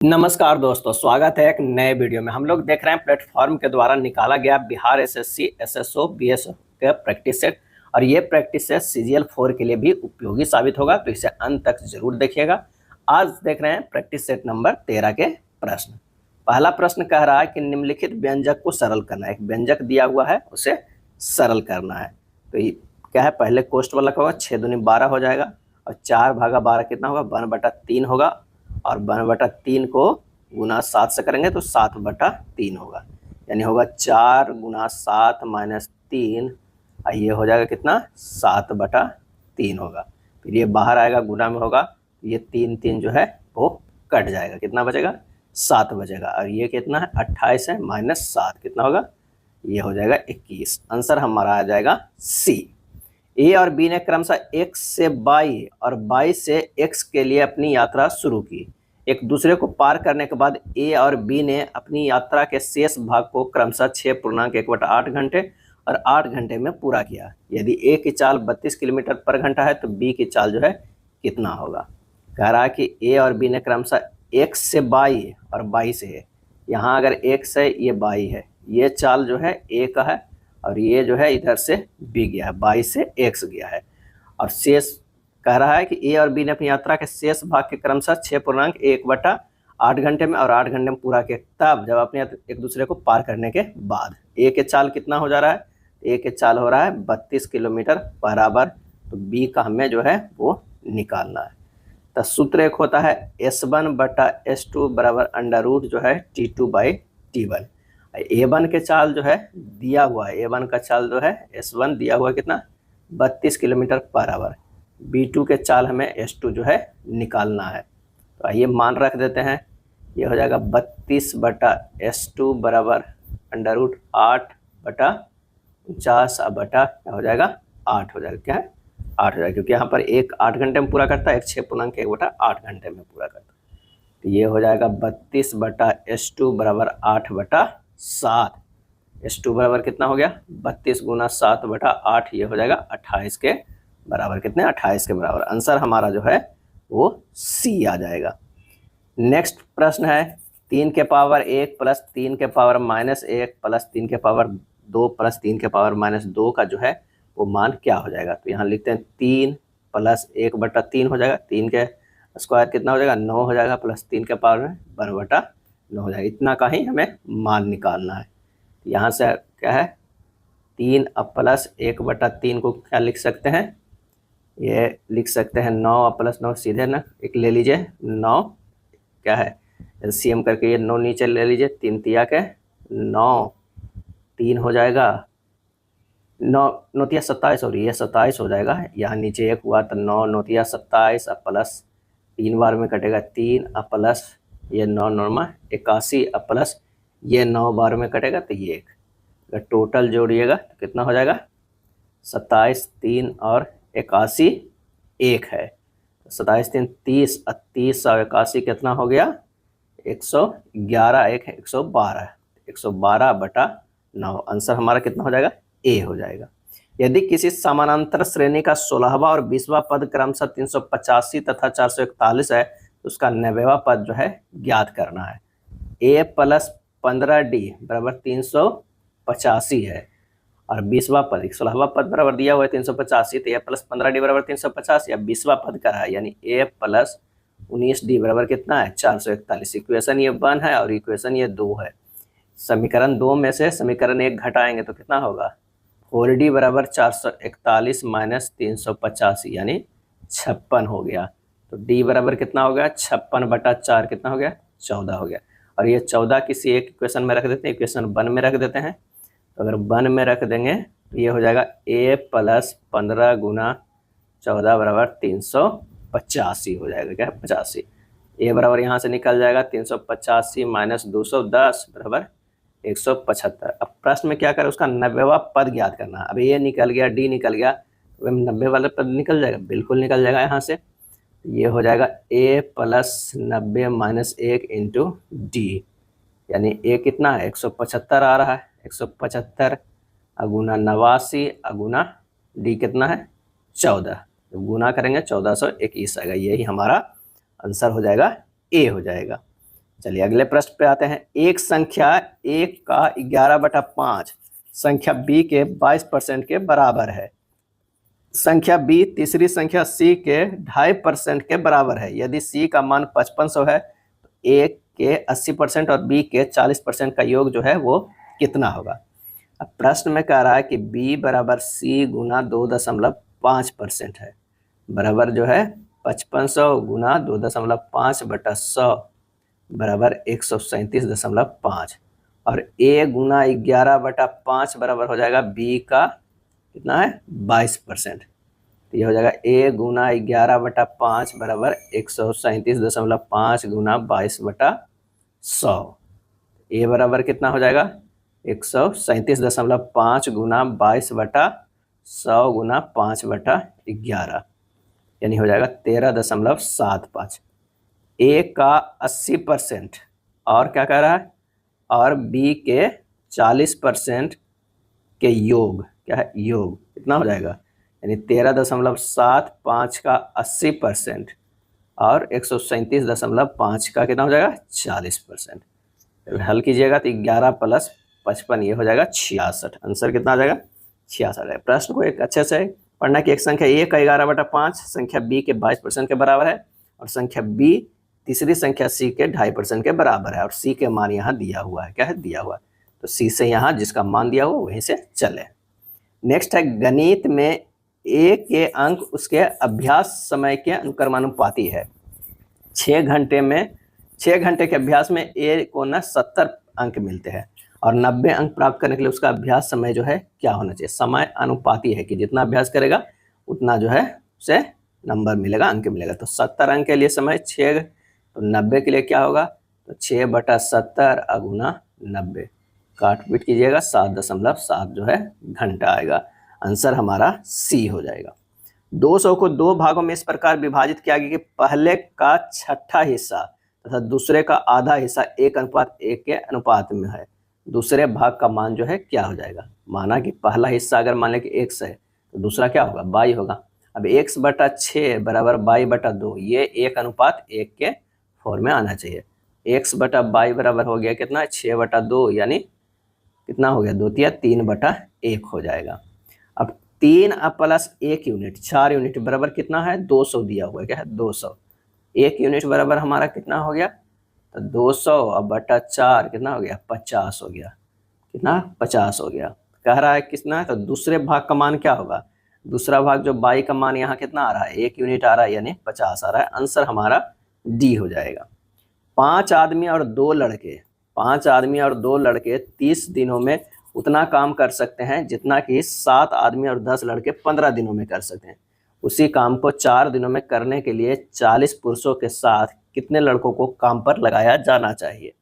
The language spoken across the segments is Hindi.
नमस्कार दोस्तों, स्वागत है एक नए वीडियो में। हम लोग देख रहे हैं प्लेटफॉर्म के द्वारा निकाला गया बिहार एसएससी एसएसओ बीएसओ का प्रैक्टिस सेट। और ये प्रैक्टिस सेट सीजीएल 4 के लिए भी उपयोगी साबित होगा, तो इसे अंत तक जरूर देखिएगा। आज देख रहे हैं प्रैक्टिस सेट नंबर 13 के प्रश्न। पहला प्रश्न कह रहा है कि निम्नलिखित व्यंजक को सरल करना है। एक व्यंजक दिया हुआ है, उसे सरल करना है। तो ये क्या है, पहले कोष्ट वाला का होगा, 6 दूनी 12 हो जाएगा और 4/12 कितना होगा, 1/3 होगा। और 1/3 को गुना 7 से करेंगे तो 7/3 होगा, यानी होगा 4 गुना 7 माइनस 3। ये हो जाएगा कितना, 7/3 होगा। फिर ये बाहर आएगा, गुना में होगा, ये 3 जो है वो कट जाएगा, कितना बचेगा, 7 बचेगा। और ये कितना है, 28 है, माइनस 7 कितना होगा, ये हो जाएगा 21। आंसर हमारा आ जाएगा सी। ए और बी ने क्रमशः x से y और y से x के लिए अपनी यात्रा शुरू की। एक दूसरे को पार करने के बाद ए और बी ने अपनी यात्रा के शेष भाग को क्रमशः 6.1/8 घंटे और 8 घंटे में पूरा किया। यदि ए की चाल 32 किलोमीटर पर घंटा है तो बी की चाल जो है कितना होगा। कह रहा है कि ए और बी ने क्रमशः x से y और y से है। यहाँ अगर x है, ये y है, ये चाल जो है ए का है और ये जो है इधर से बी गया है, 22 से x गया है। और शेष कह रहा है कि ए और बी ने अपनी यात्रा के शेष भाग के क्रमशः 6.1/8 घंटे में और 8 घंटे में पूरा किया। तब जब अपने एक दूसरे को पार करने के बाद ए के चाल कितना हो जा रहा है, ए के चाल हो रहा है 32 किलोमीटर बराबर, तो बी का हमें जो है वो निकालना है। तो सूत्र एक होता है S1/S2 बराबर अंडर रूट जो है T2/T1। A1 के चाल जो है दिया हुआ है, A1 का चाल जो है S1 दिया हुआ है कितना, 32 किलोमीटर पर आवर। B2 के चाल हमें S2 जो है निकालना है। तो आइए मान रख देते हैं, ये हो जाएगा 32/S2 बराबर अंडर रूट 8/49 क्या हो जाएगा, 8 हो जाएगा। क्या है, 8 हो जाएगा, क्योंकि यहाँ पर एक 8 घंटे में पूरा करता है, एक 6.1/8 घंटे में पूरा करता है। तो ये हो जाएगा 32/S2 बराबर 8/7। S2 बराबर कितना हो गया, 32 गुना 7/8, ये हो जाएगा 28 के बराबर। कितने, 28 के बराबर। आंसर हमारा जो है वो सी आ जाएगा। नेक्स्ट प्रश्न है 3 के पावर 1 प्लस 3 के पावर माइनस 1 प्लस 3 के पावर 2 प्लस 3 के पावर माइनस 2 का जो है वो मान क्या हो जाएगा। तो यहाँ लिखते हैं 3 प्लस 1/3 हो जाएगा, 3 के स्क्वायर कितना हो जाएगा, 9 हो जाएगा, प्लस 3 के पावर में 1/9 हो जाएगा। इतना का ही हमें मान निकालना है। यहाँ से क्या है, 3 अब प्लस 1/3 को क्या लिख सकते हैं, ये लिख सकते हैं 9 अब प्लस 9, सीधे ना एक ले लीजिए 9, क्या है एलसीएम करके ये 9 नीचे ले लीजिए, 3 तिया के 9, 3 हो जाएगा 9 9 तिया 27 और ये 27 हो जाएगा। यहाँ नीचे 1 हुआ तो 9 9 तिया 27 अब प्लस 3 बार में कटेगा 3 अब प्लस ये 9 9 81 अब प्लस ये 9 बार में कटेगा तो ये 1। अगर टोटल जोड़िएगा तो कितना हो जाएगा, 27 3 और 81 1 है। 27 3 30 और 30 और 81 कितना हो गया, 111, 1 है 112, 112/9। आंसर हमारा कितना हो जाएगा, ए हो जाएगा। यदि किसी समानांतर श्रेणी का 16वां और 20वां पद क्रमशः 385 तथा 441 है तो उसका 90वां पद जो है ज्ञात करना है। a प्लस 15d बराबर 385 है और 20वां पद 16वां पद बराबर दिया हुआ है 385, तो a प्लस 15d बराबर 350 या 20वां पद का है, यानी a प्लस 19d बराबर कितना है, 441। इक्वेशन ये 1 है और इक्वेशन ये 2 है। समीकरण 2 में से समीकरण 1 घटाएंगे तो कितना होगा, 4d बराबर 441 माइनस 385 यानी 56 हो गया। तो d बराबर कितना हो गया, 56/4 कितना हो गया, 14 हो गया। और ये 14 किसी एक इक्वेशन में रख देते हैं, इक्वेशन 1 में रख देते हैं। तो अगर 1 में रख देंगे तो ये हो जाएगा a प्लस 15 गुना 14 बराबर 385 हो जाएगा। क्या, 85। a बराबर यहाँ से निकल जाएगा 385 माइनस 210 बराबर 175। अब प्रश्न में क्या करें, उसका 90वां पद ज्ञात करना। अब ये निकल गया, डी निकल गया, 90 वाला पद निकल जाएगा, बिल्कुल निकल जाएगा। यहाँ से ये हो जाएगा a plus 90 minus 1 into D, यानी a कितना है, 175 आ रहा है, 175 अगुना 89 अगुना डी कितना है, 14, तो गुना करेंगे 1421 आएगा। यही हमारा आंसर हो जाएगा, ए हो जाएगा। चलिए अगले प्रश्न पे आते हैं। एक संख्या a का 11/5 संख्या b के 22% के बराबर है। संख्या b तीसरी संख्या c के 2.5% के बराबर है। यदि c का मान 5500 है तो a के 80% और b के 40% का योग जो है वो कितना होगा। अब प्रश्न में कह रहा है कि b बराबर c गुना 2.5% है, बराबर जो है 5500 गुना 2.5/100 बराबर 137.5 और a गुना 11/5 बराबर हो जाएगा b का कितना है 22%। तो ये हो जाएगा a गुना 11/5 बराबर 137.5 गुना 22/100। a बराबर कितना हो जाएगा 137.5 गुना 22/100 गुना 5/11 यानी हो जाएगा 13.75। a का 80% और क्या कह रहा है और b के 40% के योग क्या है योग कितना हो जाएगा यानी 13.75 का 80% और 137.5 का कितना हो जाएगा 40%। हल कीजिएगा तो 11 + 55 ये हो जाएगा 66। आंसर कितना आ जाएगा 66 है। प्रश्न को एक अच्छे से पढ़ना कि एक संख्या a का 11/5 संख्या b के 22% के बराबर है और संख्या b तीसरी संख्या c के 2.5% के बराबर है और c के मान यहाँ दिया हुआ है। क्या है दिया हुआ, तो c से यहाँ जिसका मान दिया हुआ वहीं से चले। नेक्स्ट है गणित में a के अंक उसके अभ्यास समय के अनुक्रमानुपाती है। 6 घंटे के अभ्यास में a को ना 70 अंक मिलते हैं और 90 अंक प्राप्त करने के लिए उसका अभ्यास समय जो है क्या होना चाहिए, समय अनुपाती है कि जितना अभ्यास करेगा उतना जो है उसे नंबर मिलेगा, अंक मिलेगा। तो 70 अंक के लिए समय 6, तो 90 के लिए क्या होगा तो 6/70 गुना 90 काट पीट कीजिएगा 7.7 जो है घंटा आएगा। आंसर हमारा सी हो जाएगा। 200 को 2 भागों में इस प्रकार विभाजित किया गया कि पहले का 6ठा हिस्सा तथा दूसरे का आधा हिस्सा 1:1 के अनुपात में है। दूसरे भाग का मान जो है क्या हो जाएगा। माना कि पहला हिस्सा अगर मान लें कि x है तो दूसरा क्या होगा y होगा। अब x/6 बराबर y/2 ये 1:1 के फॉर्म में आना चाहिए। x/y बराबर हो गया कितना 6/2 यानी कितना हो गया 2 × 3/1 हो जाएगा। अब 3 + 1 यूनिट 4 यूनिट बराबर कितना है 200 दिया हुआ है। क्या है 200। 1 यूनिट बराबर हमारा कितना हो गया तो 200/4 कितना हो गया 50 हो गया। कितना 50 हो गया। कह रहा है कितना तो दूसरे भाग का मान क्या होगा। दूसरा भाग जो y का मान यहाँ कितना आ रहा है 1 यूनिट आ रहा है यानी 50 आ रहा है। आंसर हमारा डी हो जाएगा। 5 आदमी और 2 लड़के 30 दिनों में उतना काम कर सकते हैं जितना कि 7 आदमी और 10 लड़के 15 दिनों में कर सकते हैं। उसी काम को 4 दिनों में करने के लिए 40 पुरुषों के साथ कितने लड़कों को काम पर लगाया जाना चाहिए।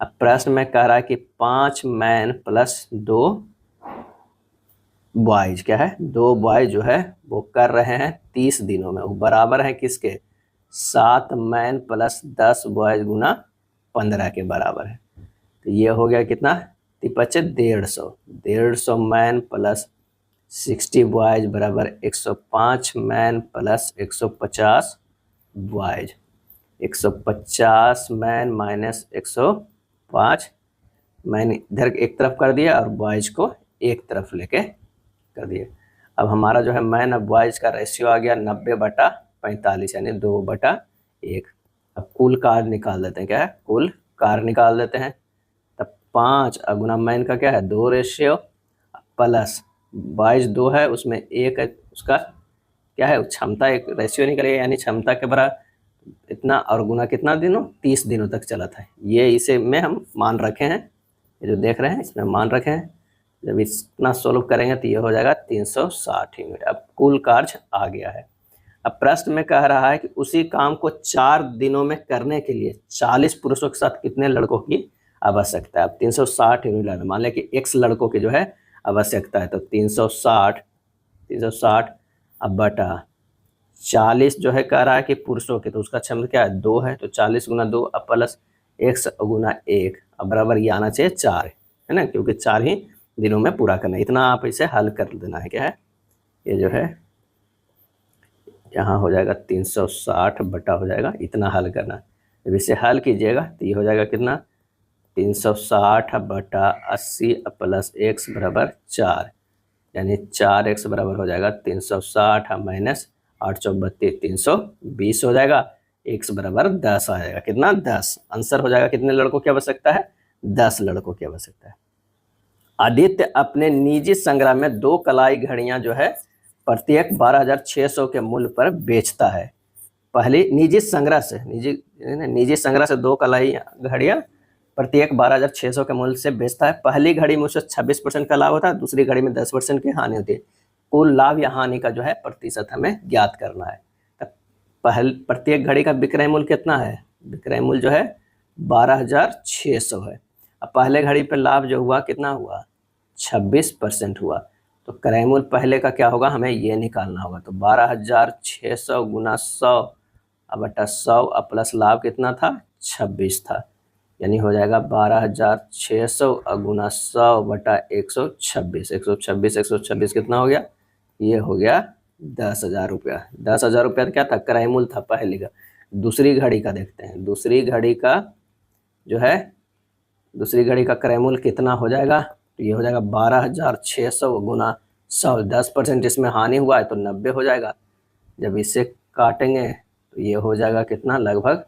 अब प्रश्न में कह रहा है कि 5 मैन प्लस 2 बॉयज क्या है 2 बॉय जो है वो कर रहे हैं 30 दिनों में, वो बराबर है किसके 7 मैन प्लस 10 बॉयज गुना 15 के बराबर है। तो ये हो गया कितना 150 मैन प्लस 60 बॉयज बराबर 105 man plus 150 boys. 150 man minus 105 man इधर एक तरफ कर दिया और बॉयज को एक तरफ लेके कर दिए। अब हमारा जो है मैन और बॉयज का रेशियो आ गया 90/45 यानी 2/1। अब कुल कार निकाल देते हैं। क्या है कुल कार निकाल देते हैं। तब 5 गुना मैन का क्या है 2 रेशियो प्लस बॉयज 2 है उसमें 1 है उसका क्या है क्षमता, एक रेशियो निकलेगा यानी क्षमता के बराबर इतना और गुना कितना दिनों 30 दिनों तक चला था। ये इसे में हम मान रखे हैं, ये जो देख रहे हैं इसमें मान रखे हैं। जब इतना सोल्व करेंगे तो ये हो जाएगा 360 यूनिट। अब कुल कार्य आ गया है। अब प्रश्न में कह रहा है कि उसी काम को 4 दिनों में करने के लिए 40 पुरुषों के साथ कितने लड़कों की आवश्यकता है। अब 360 यूनिट लेना, मान लें कि x लड़कों की जो है आवश्यकता है तो 360 अब बटा 40 जो है कह रहा है कि पुरुषों के तो उसका क्षमता क्या है 2 है तो 40 गुना 2 अब प्लस x गुना 1 अब बराबर ये आना चाहिए 4 है ना, क्योंकि 4 ही दिनों में पूरा करना है। इतना आप इसे हल कर देना है। क्या है ये जो है यहाँ हो जाएगा 360 बटा हो जाएगा इतना हल करना। जब इसे हल कीजिएगा तो ये हो जाएगा कितना, 360/80 प्लस x बराबर 4, यानी 4x बराबर हो जाएगा 360 माइनस 832 320 हो जाएगा। x बराबर 10 आ जाएगा, कितना 10। आंसर हो जाएगा कितने लड़कों की आवश्यकता है, 10 लड़कों की आवश्यकता है। आदित्य अपने निजी संग्रह में 2 कलाई घड़ियां जो है प्रत्येक 12,600 के मूल्य पर बेचता है। पहली निजी संग्रह से 2 कलाई घड़ियां प्रत्येक 12,600 के मूल्य से बेचता है। पहली घड़ी में उसे 26% का लाभ होता है, दूसरी घड़ी में 10% की हानि होती है। कुल लाभ या हानि का जो है प्रतिशत हमें ज्ञात करना है। प्रत्येक घड़ी का विक्रय मूल्य कितना है, विक्रय मूल्य जो है 12,600 है। अब पहले घड़ी पे लाभ जो हुआ कितना हुआ, 26% हुआ, तो क्रय मूल्य पहले का क्या होगा, हमें ये निकालना होगा। तो 12,600 गुना 100 बटा 100 प्लस लाभ कितना था, 26 था, यानी हो जाएगा 12,600 गुना 100 बटा 126। 126 कितना हो गया, ये हो गया 10,000 रुपया। 10,000 रुपया क्या था, क्रय मूल्य था पहले का। दूसरी घड़ी का देखते हैं, दूसरी घड़ी का जो है, दूसरी घड़ी का क्रय मूल्य कितना हो जाएगा, तो ये हो जाएगा 12,600 गुना 100, 10% इसमें हानि हुआ है तो 90 हो जाएगा। जब इसे काटेंगे तो ये हो जाएगा कितना, लगभग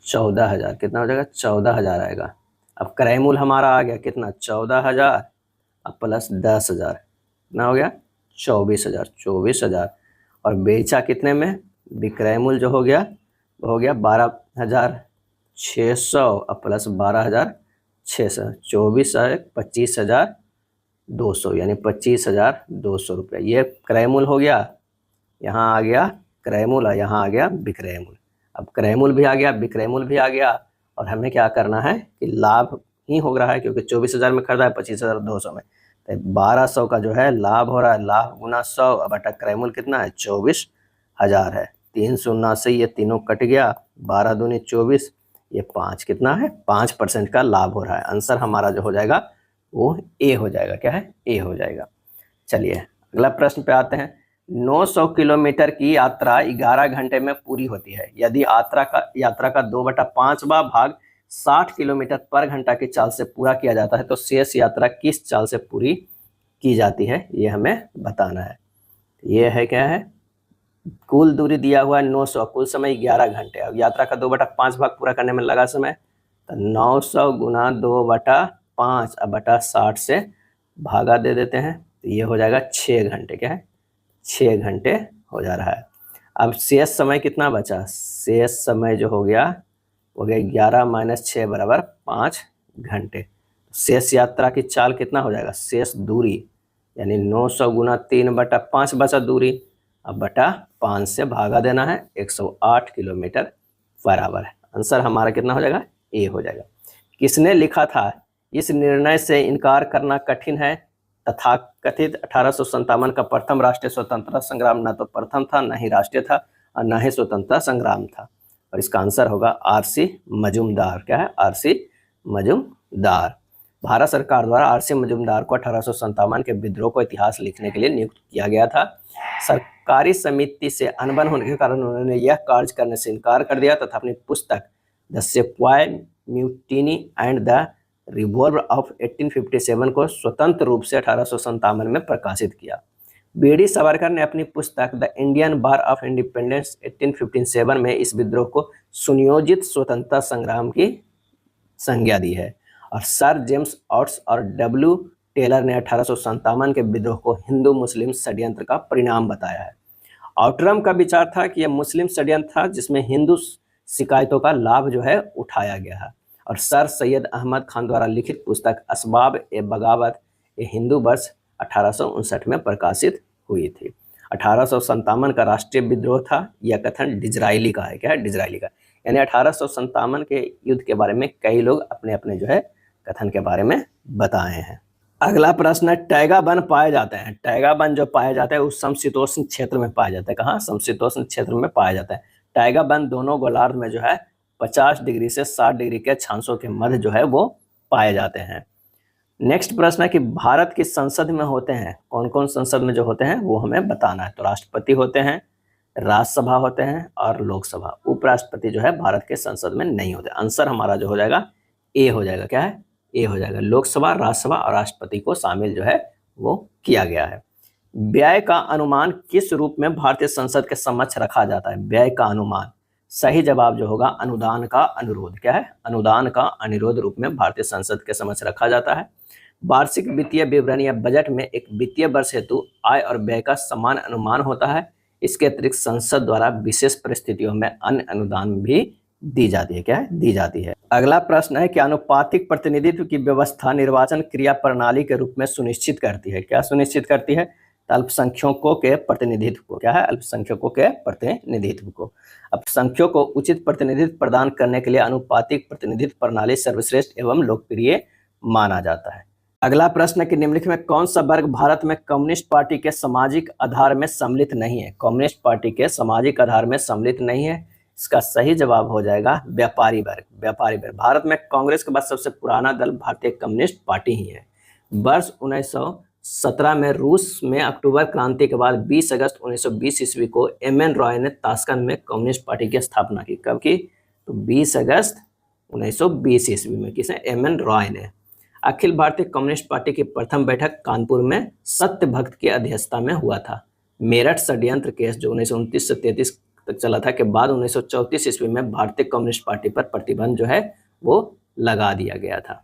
14,000। कितना हो जाएगा, 14,000 आएगा। अब क्रय मूल्य हमारा आ गया कितना, 14,000 अब प्लस 10,000, कितना हो गया 24,000। 24,000 और बेचा कितने में, विक्रय मूल्य जो हो गया वो हो गया 12,600 अब प्लस 12,600, 24 है 25,200, यानी 25,200 रुपये। ये क्रय मूल्य हो गया, यहाँ आ गया क्रय मूल्य, यहाँ आ गया विक्रय मूल्य। अब क्रय मूल्य भी आ गया, विक्रय मूल्य भी आ गया, और हमें क्या करना है कि लाभ ही हो रहा है, क्योंकि 24,000 में खरीदा है 25,200 में, तो 1,200 का जो है लाभ हो रहा है। लाभ गुना 100 बटा क्रय मूल्य कितना है, 24,000 है। 3 शून्य से ये तीनों कट गया, 12 दूनी 24, ये 5 कितना है, 5% का लाभ हो रहा है। आंसर हमारा जो हो जाएगा वो ए हो जाएगा। क्या है, ए हो जाएगा। चलिए अगला प्रश्न पे आते हैं। 900 किलोमीटर की यात्रा 11 घंटे में पूरी होती है। यदि यात्रा का 2/5वां भाग 60 किलोमीटर पर घंटा की चाल से पूरा किया जाता है तो शेष यात्रा किस चाल से पूरी की जाती है, ये हमें बताना है। ये है क्या है, कुल दूरी दिया हुआ है 900, कुल समय 11 घंटे। अब यात्रा का 2/5 भाग पूरा करने में लगा समय, तो 900 गुना 2/5 अब बटा 60 से भागा दे देते हैं, तो ये हो जाएगा 6 घंटे। क्या है, 6 घंटे हो जा रहा है। अब शेष समय कितना बचा, शेष समय जो हो गया 11 माइनस 6 बराबर 5 घंटे। शेष यात्रा की चाल कितना हो जाएगा, शेष दूरी, यानी 900 गुना 3/5 बचा दूरी, अब बटा 5 से भागा देना है, 108 किलोमीटर बराबर है। आंसर हमारा कितना हो जाएगा, ए हो जाएगा। किसने लिखा था, इस निर्णय से इनकार करना कठिन है, तथाकथित 1857 का प्रथम राष्ट्रीय स्वतंत्रता संग्राम न तो प्रथम था, न ही राष्ट्रीय था, और न ही स्वतंत्रता संग्राम था। और इसका आंसर होगा आर.सी. मजूमदार। क्या है, आर.सी. मजूमदार। भारत सरकार द्वारा आर.सी. मजूमदार को 1857 के विद्रोह को इतिहास लिखने के लिए नियुक्त किया गया था। सरकारी समिति से अनबन होने के कारण उन्होंने यह कार्य करने से इनकार कर दिया तथा अपनी पुस्तक the sepoy mutiny and the revolt of 1857 को स्वतंत्र रूप से 1857 में प्रकाशित किया। बी.डी. सावरकर ने अपनी पुस्तक the Indian bar of independence 1857 में इस विद्रोह को सुनियोजित स्वतंत्रता संग्राम की संज्ञा दी है। और सर जेम्स ऑट्स और डब्ल्यू टेलर ने 1857 के विद्रोह को हिंदू मुस्लिम षड्यंत्र का परिणाम बताया है। आउटरम का विचार था कि यह मुस्लिम षड्यंत्र था जिसमें हिंदू शिकायतों का लाभ जो है उठाया गया है। और सर सैयद अहमद खान द्वारा लिखित पुस्तक असबाब ए बगावत ए हिंदू वर्ष 1859 में प्रकाशित हुई थी। 1857 का राष्ट्रीय विद्रोह था, यह कथन डिजरायली का है। क्या है, डिजरायली का, यानी 1857 के युद्ध के बारे में कई लोग अपने अपने जो है कथन के बारे में बताए हैं। अगला प्रश्न है, टैगा वन पाए जाते हैं। टैगा वन जो पाए जाते हैं उस समशीतोष्ण क्षेत्र में पाए जाते हैं। कहाँ, समशीतोष्ण क्षेत्र में पाया जाता है। टैगा वन दोनों गोलार्ध में जो है 50 डिग्री से 60 डिग्री के अक्षांशों के मध्य जो है वो पाए जाते हैं। नेक्स्ट प्रश्न है कि भारत की संसद में होते हैं, कौन कौन संसद में जो होते हैं वो हमें बताना है। तो राष्ट्रपति होते हैं, राज्यसभा होते हैं और लोकसभा। उपराष्ट्रपति जो है भारत के संसद में नहीं होते। आंसर हमारा जो हो जाएगा ए हो जाएगा। क्या है? ए हो जाएगा। लोकसभा, राज्यसभा और राष्ट्रपति को शामिल जो है वो किया गया है। व्यय का अनुमान किस रूप में भारतीय संसद के समक्ष रखा जाता है? व्यय का अनुमान, सही जवाब जो होगा अनुदान का अनुरोध। क्या है? अनुदान का अनुरोध रूप में भारतीय संसद के समक्ष रखा जाता है। वार्षिक वित्तीय विवरण या बजट में एक वित्तीय वर्ष हेतु आय और व्यय का समान अनुमान होता है। इसके अतिरिक्त संसद द्वारा विशेष परिस्थितियों में अन्य अनुदान भी दी जाती है। क्या है? दी जाती है। अगला प्रश्न है कि आनुपातिक प्रतिनिधित्व की व्यवस्था निर्वाचन क्रिया प्रणाली के रूप में सुनिश्चित करती है। क्या सुनिश्चित करती है? अल्पसंख्यकों के प्रतिनिधित्व को। क्या है? अल्पसंख्यकों के प्रतिनिधित्व को। अल्पसंख्यकों को उचित प्रतिनिधित्व प्रदान करने के लिए आनुपातिक प्रतिनिधित्व प्रणाली सर्वश्रेष्ठ एवं लोकप्रिय माना जाता है। अगला प्रश्न है कि निम्नलिखित में कौन सा वर्ग भारत में कम्युनिस्ट पार्टी के सामाजिक आधार में सम्मिलित नहीं है? कम्युनिस्ट पार्टी के सामाजिक आधार में सम्मिलित नहीं है। इसका सही जवाब हो जाएगा व्यापारी वर्ग। व्यापारी वर्ग। भारत में कांग्रेस के बाद सबसे पुराना दल भारतीय कम्युनिस्ट पार्टी ही है। वर्ष 1917 में रूस में अक्टूबर क्रांति के बाद 20 अगस्त 1920 ईस्वी को एम.एन. रॉय ने ताशकंद में कम्युनिस्ट पार्टी की स्थापना की। कब की? तो 20 अगस्त 1920 ईस्वी में। किसने? एम.एन. रॉय ने। अखिल भारतीय कम्युनिस्ट पार्टी की प्रथम बैठक कानपुर में सत्यभक्त की अध्यक्षता में हुआ था। मेरठ षड्यंत्र केस जो 1929 से 33 तक चला था के बाद 1934 ईस्वी में भारतीय कम्युनिस्ट पार्टी पर प्रतिबंध जो है वो लगा दिया गया था।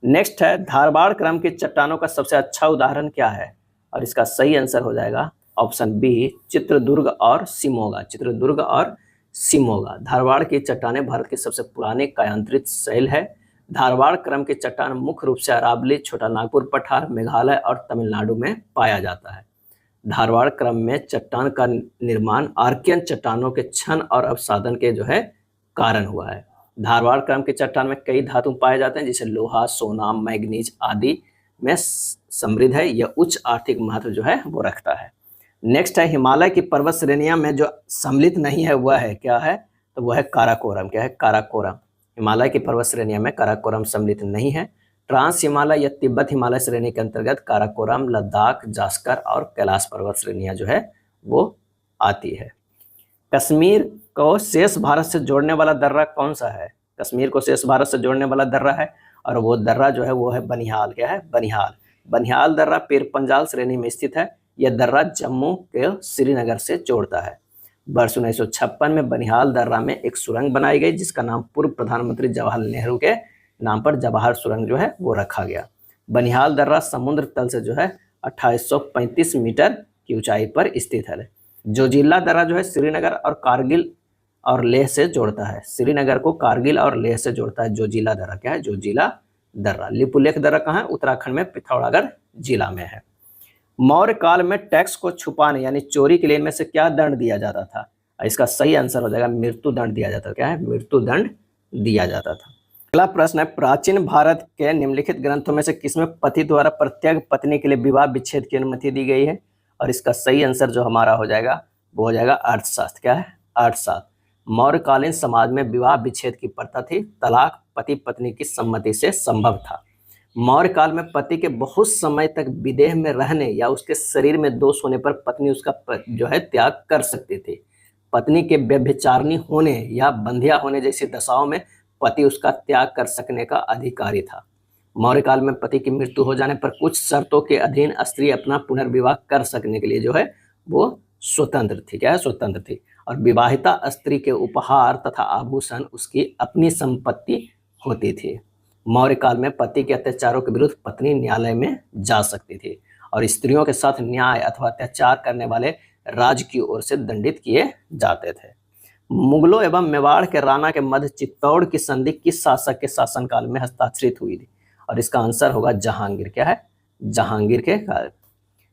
नेक्स्ट है धारवाड़ क्रम की चट्टानों का सबसे अच्छा उदाहरण क्या है? और इसका सही आंसर हो जाएगा ऑप्शन बी, चित्रदुर्ग और शिमोगा। चित्रदुर्ग और शिमोगा। धारवाड़ की चट्टानें भारत की सबसे पुरानी कायांतरित शैल है। धारवाड़ क्रम की चट्टान मुख्य रूप से अरावली, छोटा नागपुर पठार, मेघालय और तमिलनाडु में पाया जाता है। धारवाड़ क्रम में चट्टान का निर्माण आर्कियन चट्टानों के क्षण और अवसादन के जो है कारण हुआ है। धारवाड़ क्रम की चट्टान में कई धातु पाए जाते हैं जिसे लोहा, सोना, मैग्नीज आदि में समृद्ध है। यह उच्च आर्थिक महत्व जो है वो रखता है। नेक्स्ट है हिमालय की पर्वत श्रेणियां में जो सम्मिलित नहीं है वह है क्या है? तो वह है काराकोरम। क्या है? काराकोरम। हिमालय की पर्वत श्रेणियों में काराकोरम सम्मिलित नहीं है। ट्रांस हिमालय या तिब्बत हिमालय श्रेणी के अंतर्गत काराकोरम, लद्दाख, जास्कर और कैलाश पर्वत श्रेणियां जो है वो आती है। कश्मीर को शेष भारत से जोड़ने वाला दर्रा कौन सा है? कश्मीर को शेष भारत से जोड़ने वाला दर्रा है और वो दर्रा जो है वो है बनिहाल। क्या है? बनिहाल। बनिहाल दर्रा पीर पंजाल श्रेणी में स्थित है। यह दर्रा जम्मू के श्रीनगर से जोड़ता है। वर्ष 1956 में बनिहाल दर्रा में एक सुरंग बनाई गई जिसका नाम पूर्व प्रधानमंत्री जवाहरलाल नेहरू के नाम पर जवाहर सुरंग जो है वो रखा गया। बनिहाल दर्रा समुद्र तल से जो है 2835 मीटर की ऊंचाई पर स्थित है। जोजिला दर्रा जो है श्रीनगर और कारगिल और लेह से जोड़ता है। श्रीनगर को कारगिल और लेह से जोड़ता है जोजिला दर्रा। क्या है? जोजिला दर्रा। लिपुलेख दर्रा कहाँ है? उत्तराखंड में पिथौरागढ़ जिला में है। मौर्य काल में टैक्स को छुपाने यानी चोरी के लिए इनमें से क्या दंड दिया जाता था? इसका सही आंसर हो जाएगा मृत्यु दंड दिया जाता था। क्या है? मृत्यु दंड दिया जाता था। अगला प्रश्न है प्राचीन भारत के निम्नलिखित ग्रंथों में से किसमें पति द्वारा प्रत्येक पत्नी के लिए विवाह विच्छेद की अनुमति दी गई है? और इसका सही आंसर जो हमारा हो जाएगा वो हो जाएगा अर्थशास्त्र। क्या है? अर्थशास्त्र। मौर्यकालीन समाज में विवाह विच्छेद की प्रथा थी। तलाक पति पत्नी की सम्मति से संभव था। मौर्य काल में पति के बहुत समय तक विदेह में रहने या उसके शरीर में दोष होने पर पत्नी उसका जो है त्याग कर सकती थी। पत्नी के व्यभिचारिणी होने या बंधिया होने जैसी दशाओं में पति उसका त्याग कर सकने का अधिकारी था। मौर्य काल में पति की मृत्यु हो जाने पर कुछ शर्तों के अधीन स्त्री अपना पुनर्विवाह कर सकने के लिए जो है वो स्वतंत्र थी। क्या है? स्वतंत्र थी। और विवाहिता स्त्री के उपहार तथा आभूषण उसकी अपनी संपत्ति होती थी। मौर्य काल में पति के अत्याचारों के विरुद्ध पत्नी न्यायालय में जा सकती थी और स्त्रियों के साथ न्याय अथवा अत्याचार करने वाले राज्य की ओर से दंडित किए जाते थे। मुगलों एवं मेवाड़ के राणा के मध्य चित्तौड़ की संधि किस शासक के शासनकाल में हस्ताक्षरित हुई थी? और इसका आंसर होगा जहांगीर। क्या है? जहांगीर के काल।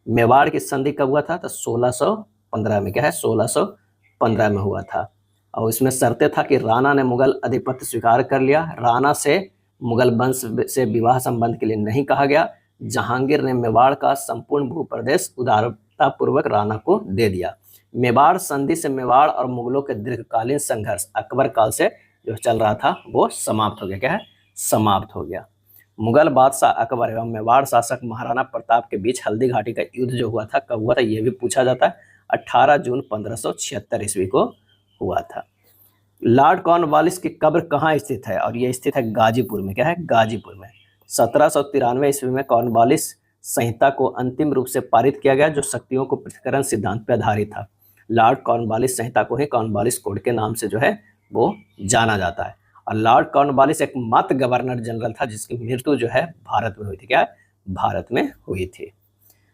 मेवाड़ की संधि कब हुआ था? तो 1615 में। क्या है? 1615 में हुआ था और इसमें शर्तें था कि राणा ने मुगल अधिपत्य स्वीकार कर लिया। राणा से मुगल वंश से विवाह संबंध के लिए नहीं कहा गया। जहांगीर ने मेवाड़ का संपूर्ण भूप्रदेश उदारतापूर्वक राणा को दे दिया। मेवाड़ संधि से मेवाड़ और मुगलों के दीर्घकालीन संघर्ष अकबर काल से जो चल रहा था वो समाप्त हो गया। क्या है? समाप्त हो गया। मुगल बादशाह अकबर एवं मेवाड़ शासक महाराणा प्रताप के बीच हल्दी घाटी का युद्ध जो हुआ था कब हुआ था ये भी पूछा जाता है 18 जून 1576 ईस्वी को हुआ था। लॉर्ड कॉर्नवालिस की कब्र कहाँ स्थित है? और ये स्थित है गाजीपुर में। क्या है? गाजीपुर में। 1793 ईस्वी में कॉर्नवालिस संहिता को अंतिम रूप से पारित किया गया, जो शक्तियों को पृथक्करण सिद्धांत पर आधारित था। लॉर्ड कॉर्नवालिस संहिता को ही कॉर्नवालिस कोड के नाम से जो है वो जाना जाता है। और लॉर्ड कॉर्नवालिस एकमात्र गवर्नर जनरल था जिसकी मृत्यु जो है भारत में हुई थी। क्या? भारत में हुई थी।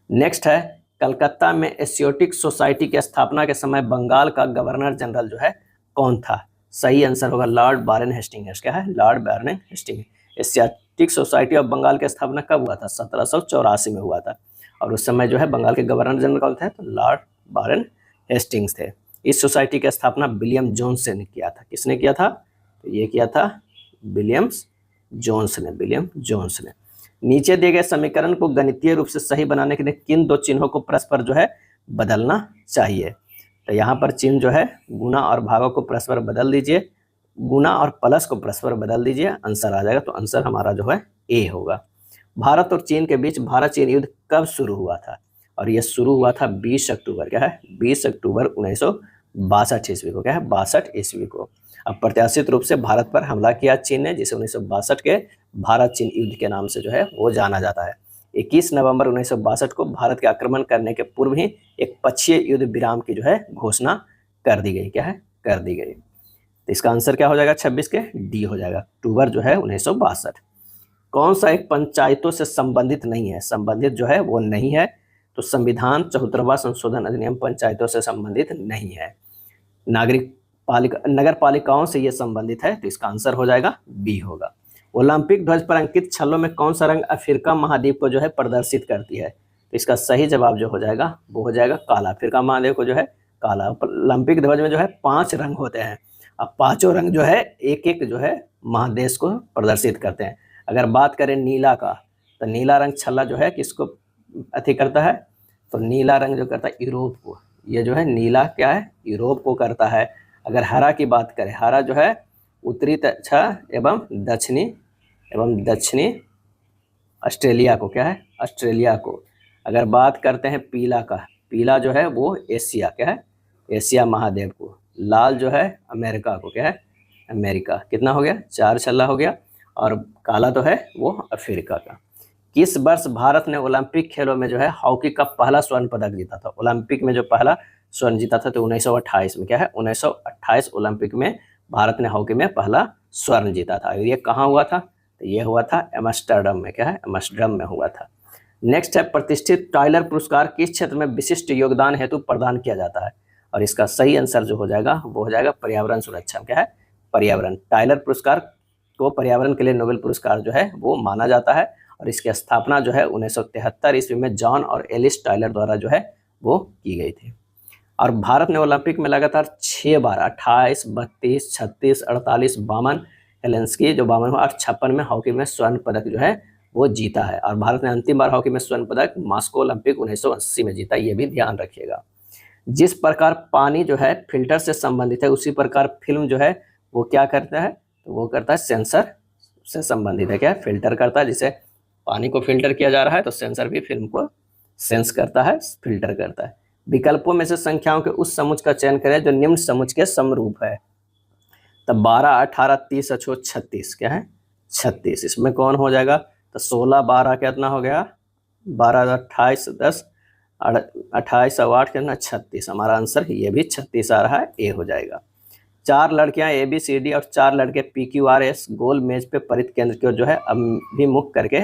नेक्स्ट है, कलकत्ता में एशियोटिक सोसाइटी की स्थापना के समय बंगाल का गवर्नर जनरल जो है कौन था? सही आंसर होगा लॉर्ड बारन हेस्टिंग्स। क्या है? Lord Warren Hastings. Asiatic Society of Bengal की स्थापना कब हुआ था? 1784 में हुआ था। और उस समय जो है बंगाल के गवर्नर जनरल कौन थे? तो लॉर्ड बारन हेस्टिंग्स थे। इस सोसाइटी की स्थापना विलियम जोन्स ने किया था। किसने किया था? तो ये किया था विलियम जोन्स ने। विलियम जोन्स ने। नीचे दिए गए समीकरण को गणितीय रूप से सही बनाने के लिए किन दो चिन्हों को परस्पर जो है बदलना चाहिए? तो यहाँ पर चिन्ह जो है गुणा और भागों को परस्पर बदल दीजिए, गुणा और प्लस को परस्पर बदल दीजिए, आंसर आ जाएगा। तो आंसर हमारा जो है ए होगा। भारत और चीन के बीच भारत चीन युद्ध कब शुरू हुआ था? और यह शुरू हुआ था 20 अक्टूबर। क्या है? 20 अक्टूबर 1962 ईस्वी को। क्या है? 62 ईस्वी को। अप्रत्याशित रूप से भारत पर हमला किया चीन ने, जिसे 1962 के भारत चीन युद्ध के नाम से जो है वो जाना जाता है। 21 नवंबर 1962 को भारत के आक्रमण करने के पूर्व ही एक पक्षीय युद्ध विराम की जो है घोषणा कर दी गई। क्या है? कर दी गई। तो इसका आंसर क्या हो जाएगा? 26 के डी हो जाएगा। अक्टूबर जो है 1962। कौन सा एक पंचायतों से संबंधित नहीं है? संबंधित जो है वो नहीं है। तो संविधान 74वां संशोधन अधिनियम पंचायतों से संबंधित नहीं है। नगर पालिकाओं से यह संबंधित है। तो इसका आंसर हो जाएगा बी होगा। ओलंपिक ध्वज पर अंकित छल्लों में कौन सा रंग अफ्रीका महाद्वीप को जो है प्रदर्शित करती है? तो इसका सही जवाब जो हो जाएगा वो हो जाएगा काला। अफ्रीका महाद्वीप को जो है काला। ओलंपिक ध्वज में जो है 5 रंग होते हैं। अब पांचों रंग जो है एक एक जो है महादेश को प्रदर्शित करते हैं। अगर बात करें नीला का, तो नीला रंग छल्ला जो है किसको अति करता है? तो नीला रंग जो करता है यूरोप को। ये जो है नीला क्या है? यूरोप को करता है। अगर हरा की बात करें, हरा जो है उत्तरी तथा एवं दक्षिणी ऑस्ट्रेलिया को। क्या है? ऑस्ट्रेलिया को। अगर बात करते हैं पीला का, पीला जो है वो एशिया। क्या है? एशिया महाद्वीप को। लाल जो है अमेरिका को। क्या है? अमेरिका। कितना हो गया? 4 छल्ला हो गया। और काला तो है वो अफ्रीका का। किस वर्ष भारत ने ओलंपिक खेलों में जो है हॉकी का पहला स्वर्ण पदक जीता था? ओलंपिक में जो पहला स्वर्ण जीता था तो 1928 में। क्या है? 1928 ओलंपिक में भारत ने हॉकी में पहला स्वर्ण जीता था। ये कहाँ हुआ था? तो ये हुआ था एम्स्टर्डम में। क्या है? एम्स्टर्डम में हुआ था। नेक्स्ट है, प्रतिष्ठित टाइलर पुरस्कार किस क्षेत्र में विशिष्ट योगदान हेतु प्रदान किया जाता है? और इसका सही आंसर जो हो जाएगा वो हो जाएगा पर्यावरण सुरक्षा। क्या है? पर्यावरण। टाइलर पुरस्कार को पर्यावरण के लिए नोबेल पुरस्कार जो है वो माना जाता है। और इसकी स्थापना जो है 1973 ईस्वी में जॉन और एलिस टाइलर द्वारा जो है वो की गई थी। और भारत ने ओलंपिक में लगातार 6 बार 28, 32, 36, 48, 52 हेलेंस्की जो 52 और 56 में हॉकी में स्वर्ण पदक जो है वो जीता है। और भारत ने अंतिम बार हॉकी में स्वर्ण पदक मॉस्को ओलंपिक 1980 में जीता। ये भी ध्यान रखिएगा। जिस प्रकार पानी जो है फिल्टर से संबंधित है, उसी प्रकार फिल्म जो है वो क्या करता है? तो वो करता है सेंसर से संबंधित है। क्या है? फिल्टर करता है। जिसे पानी को फिल्टर किया जा रहा है तो सेंसर भी फिल्म को सेंस करता है, फिल्टर करता है। विकल्पों में से संख्याओं के उस समुच्चय का चयन करें जो निम्न समुच्चय के समरूप है। तब 12, 18, 30, 36। क्या है? 36। इसमें कौन हो जाएगा? तो 16, 12 कितना हो गया? 12, 28, 10, 28 और 8 कितना? 36। हमारा आंसर ये भी 36 आ रहा है। ए हो जाएगा। 4 लड़कियां ABCD और 4 लड़के PQRS गोल मेज पे परित केंद्र की ओर जो है अभिमुख करके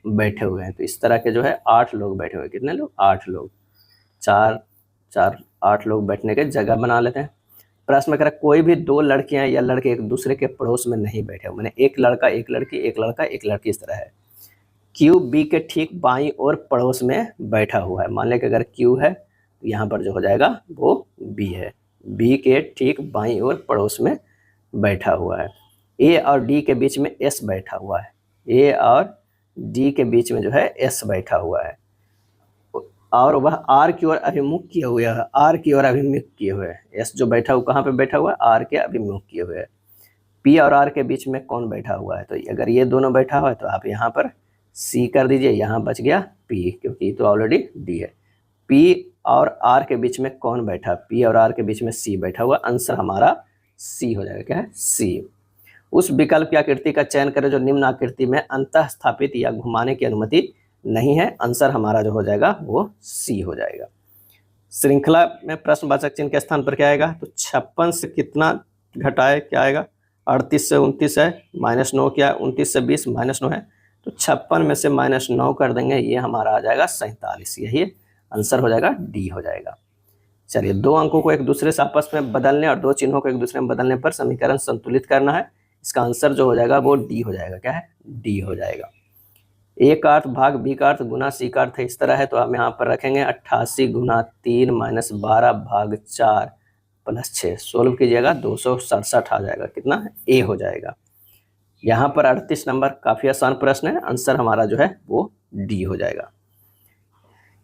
बैठे हुए हैं। तो इस तरह के जो है 8 लोग बैठे हुए हैं। कितने लोग? 8 लोग। 8 लोग बैठने के जगह बना लेते हैं। प्रश्न करें, कोई भी 2 लड़कियां या लड़के एक दूसरे के पड़ोस में नहीं बैठे हुए। मैंने एक लड़का एक लड़की, एक लड़का एक लड़की, इस तरह है। Q B के ठीक बाईं ओर पड़ोस में बैठा हुआ है। मान लें कि अगर Q है तो यहाँ पर जो हो जाएगा वो B है। B के ठीक बाईं ओर पड़ोस में बैठा हुआ है। A और D के बीच में S बैठा हुआ है। A और D के बीच में जो है S बैठा हुआ है। और वह R की ओर अभिमुख किए हुए है। R की ओर अभिमुख किए हुए है। S जो बैठा हुआ कहाँ पे बैठा हुआ है? R के अभिमुख किए हुए है। P और R के बीच में कौन बैठा हुआ है? तो अगर ये दोनों बैठा हुआ है तो आप यहाँ पर C कर दीजिए। यहाँ बच गया P, क्योंकि तो ऑलरेडी D है। P और आर के बीच में कौन बैठा, पी और आर के बीच में सी बैठा हुआ, आंसर हमारा सी हो जाएगा, क्या है सी। उस विकल्प की आकृति का चयन करें जो निम्न आकृति में अंतः स्थापित या घुमाने की अनुमति नहीं है, आंसर हमारा जो हो जाएगा वो सी हो जाएगा। श्रृंखला में प्रश्नवाचक चिन्ह के स्थान पर क्या आएगा, तो 56 से कितना घटाए, क्या आएगा 38 से 29 है, -9 क्या है 29 से 20 -9 है, तो 56 में से -9 कर देंगे, ये हमारा आ जाएगा 47, यही आंसर हो जाएगा, डी हो जाएगा। चलिए, दो अंकों को एक दूसरे से आपस में बदलने और दो चिन्हों को एक दूसरे में बदलने पर समीकरण संतुलित करना है, इसका आंसर जो हो जाएगा वो डी हो जाएगा, क्या है डी हो जाएगा। ए का अर्थ भाग बी का अर्थ गुना सी का अर्थ इस तरह है, तो हम यहाँ पर रखेंगे 88 गुना 3 -12 भाग 4 + 6, सोल्व कीजिएगा 267 आ जाएगा, कितना ए हो जाएगा। यहाँ पर 38 नंबर काफ़ी आसान प्रश्न है, आंसर हमारा जो है वो डी हो जाएगा।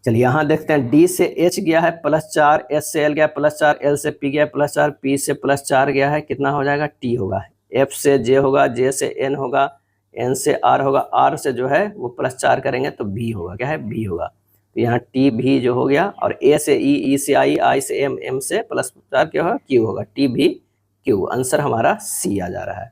चलिए यहाँ देखते हैं, डी से एच गया है +4, एच से एल गया +4, एल से पी गया +4, पी से +4 गया है, कितना हो जाएगा टी होगा। एफ से जे होगा, जे से एन होगा, एन से आर होगा, आर से जो है वो +4 करेंगे तो बी होगा, क्या है बी होगा। तो यहाँ टी भी जो हो गया, और ए से ई, ई से आई, आई से एम, एम से +4 क्या होगा क्यू होगा, टी भी क्यू, आंसर हमारा सी आ जा रहा है।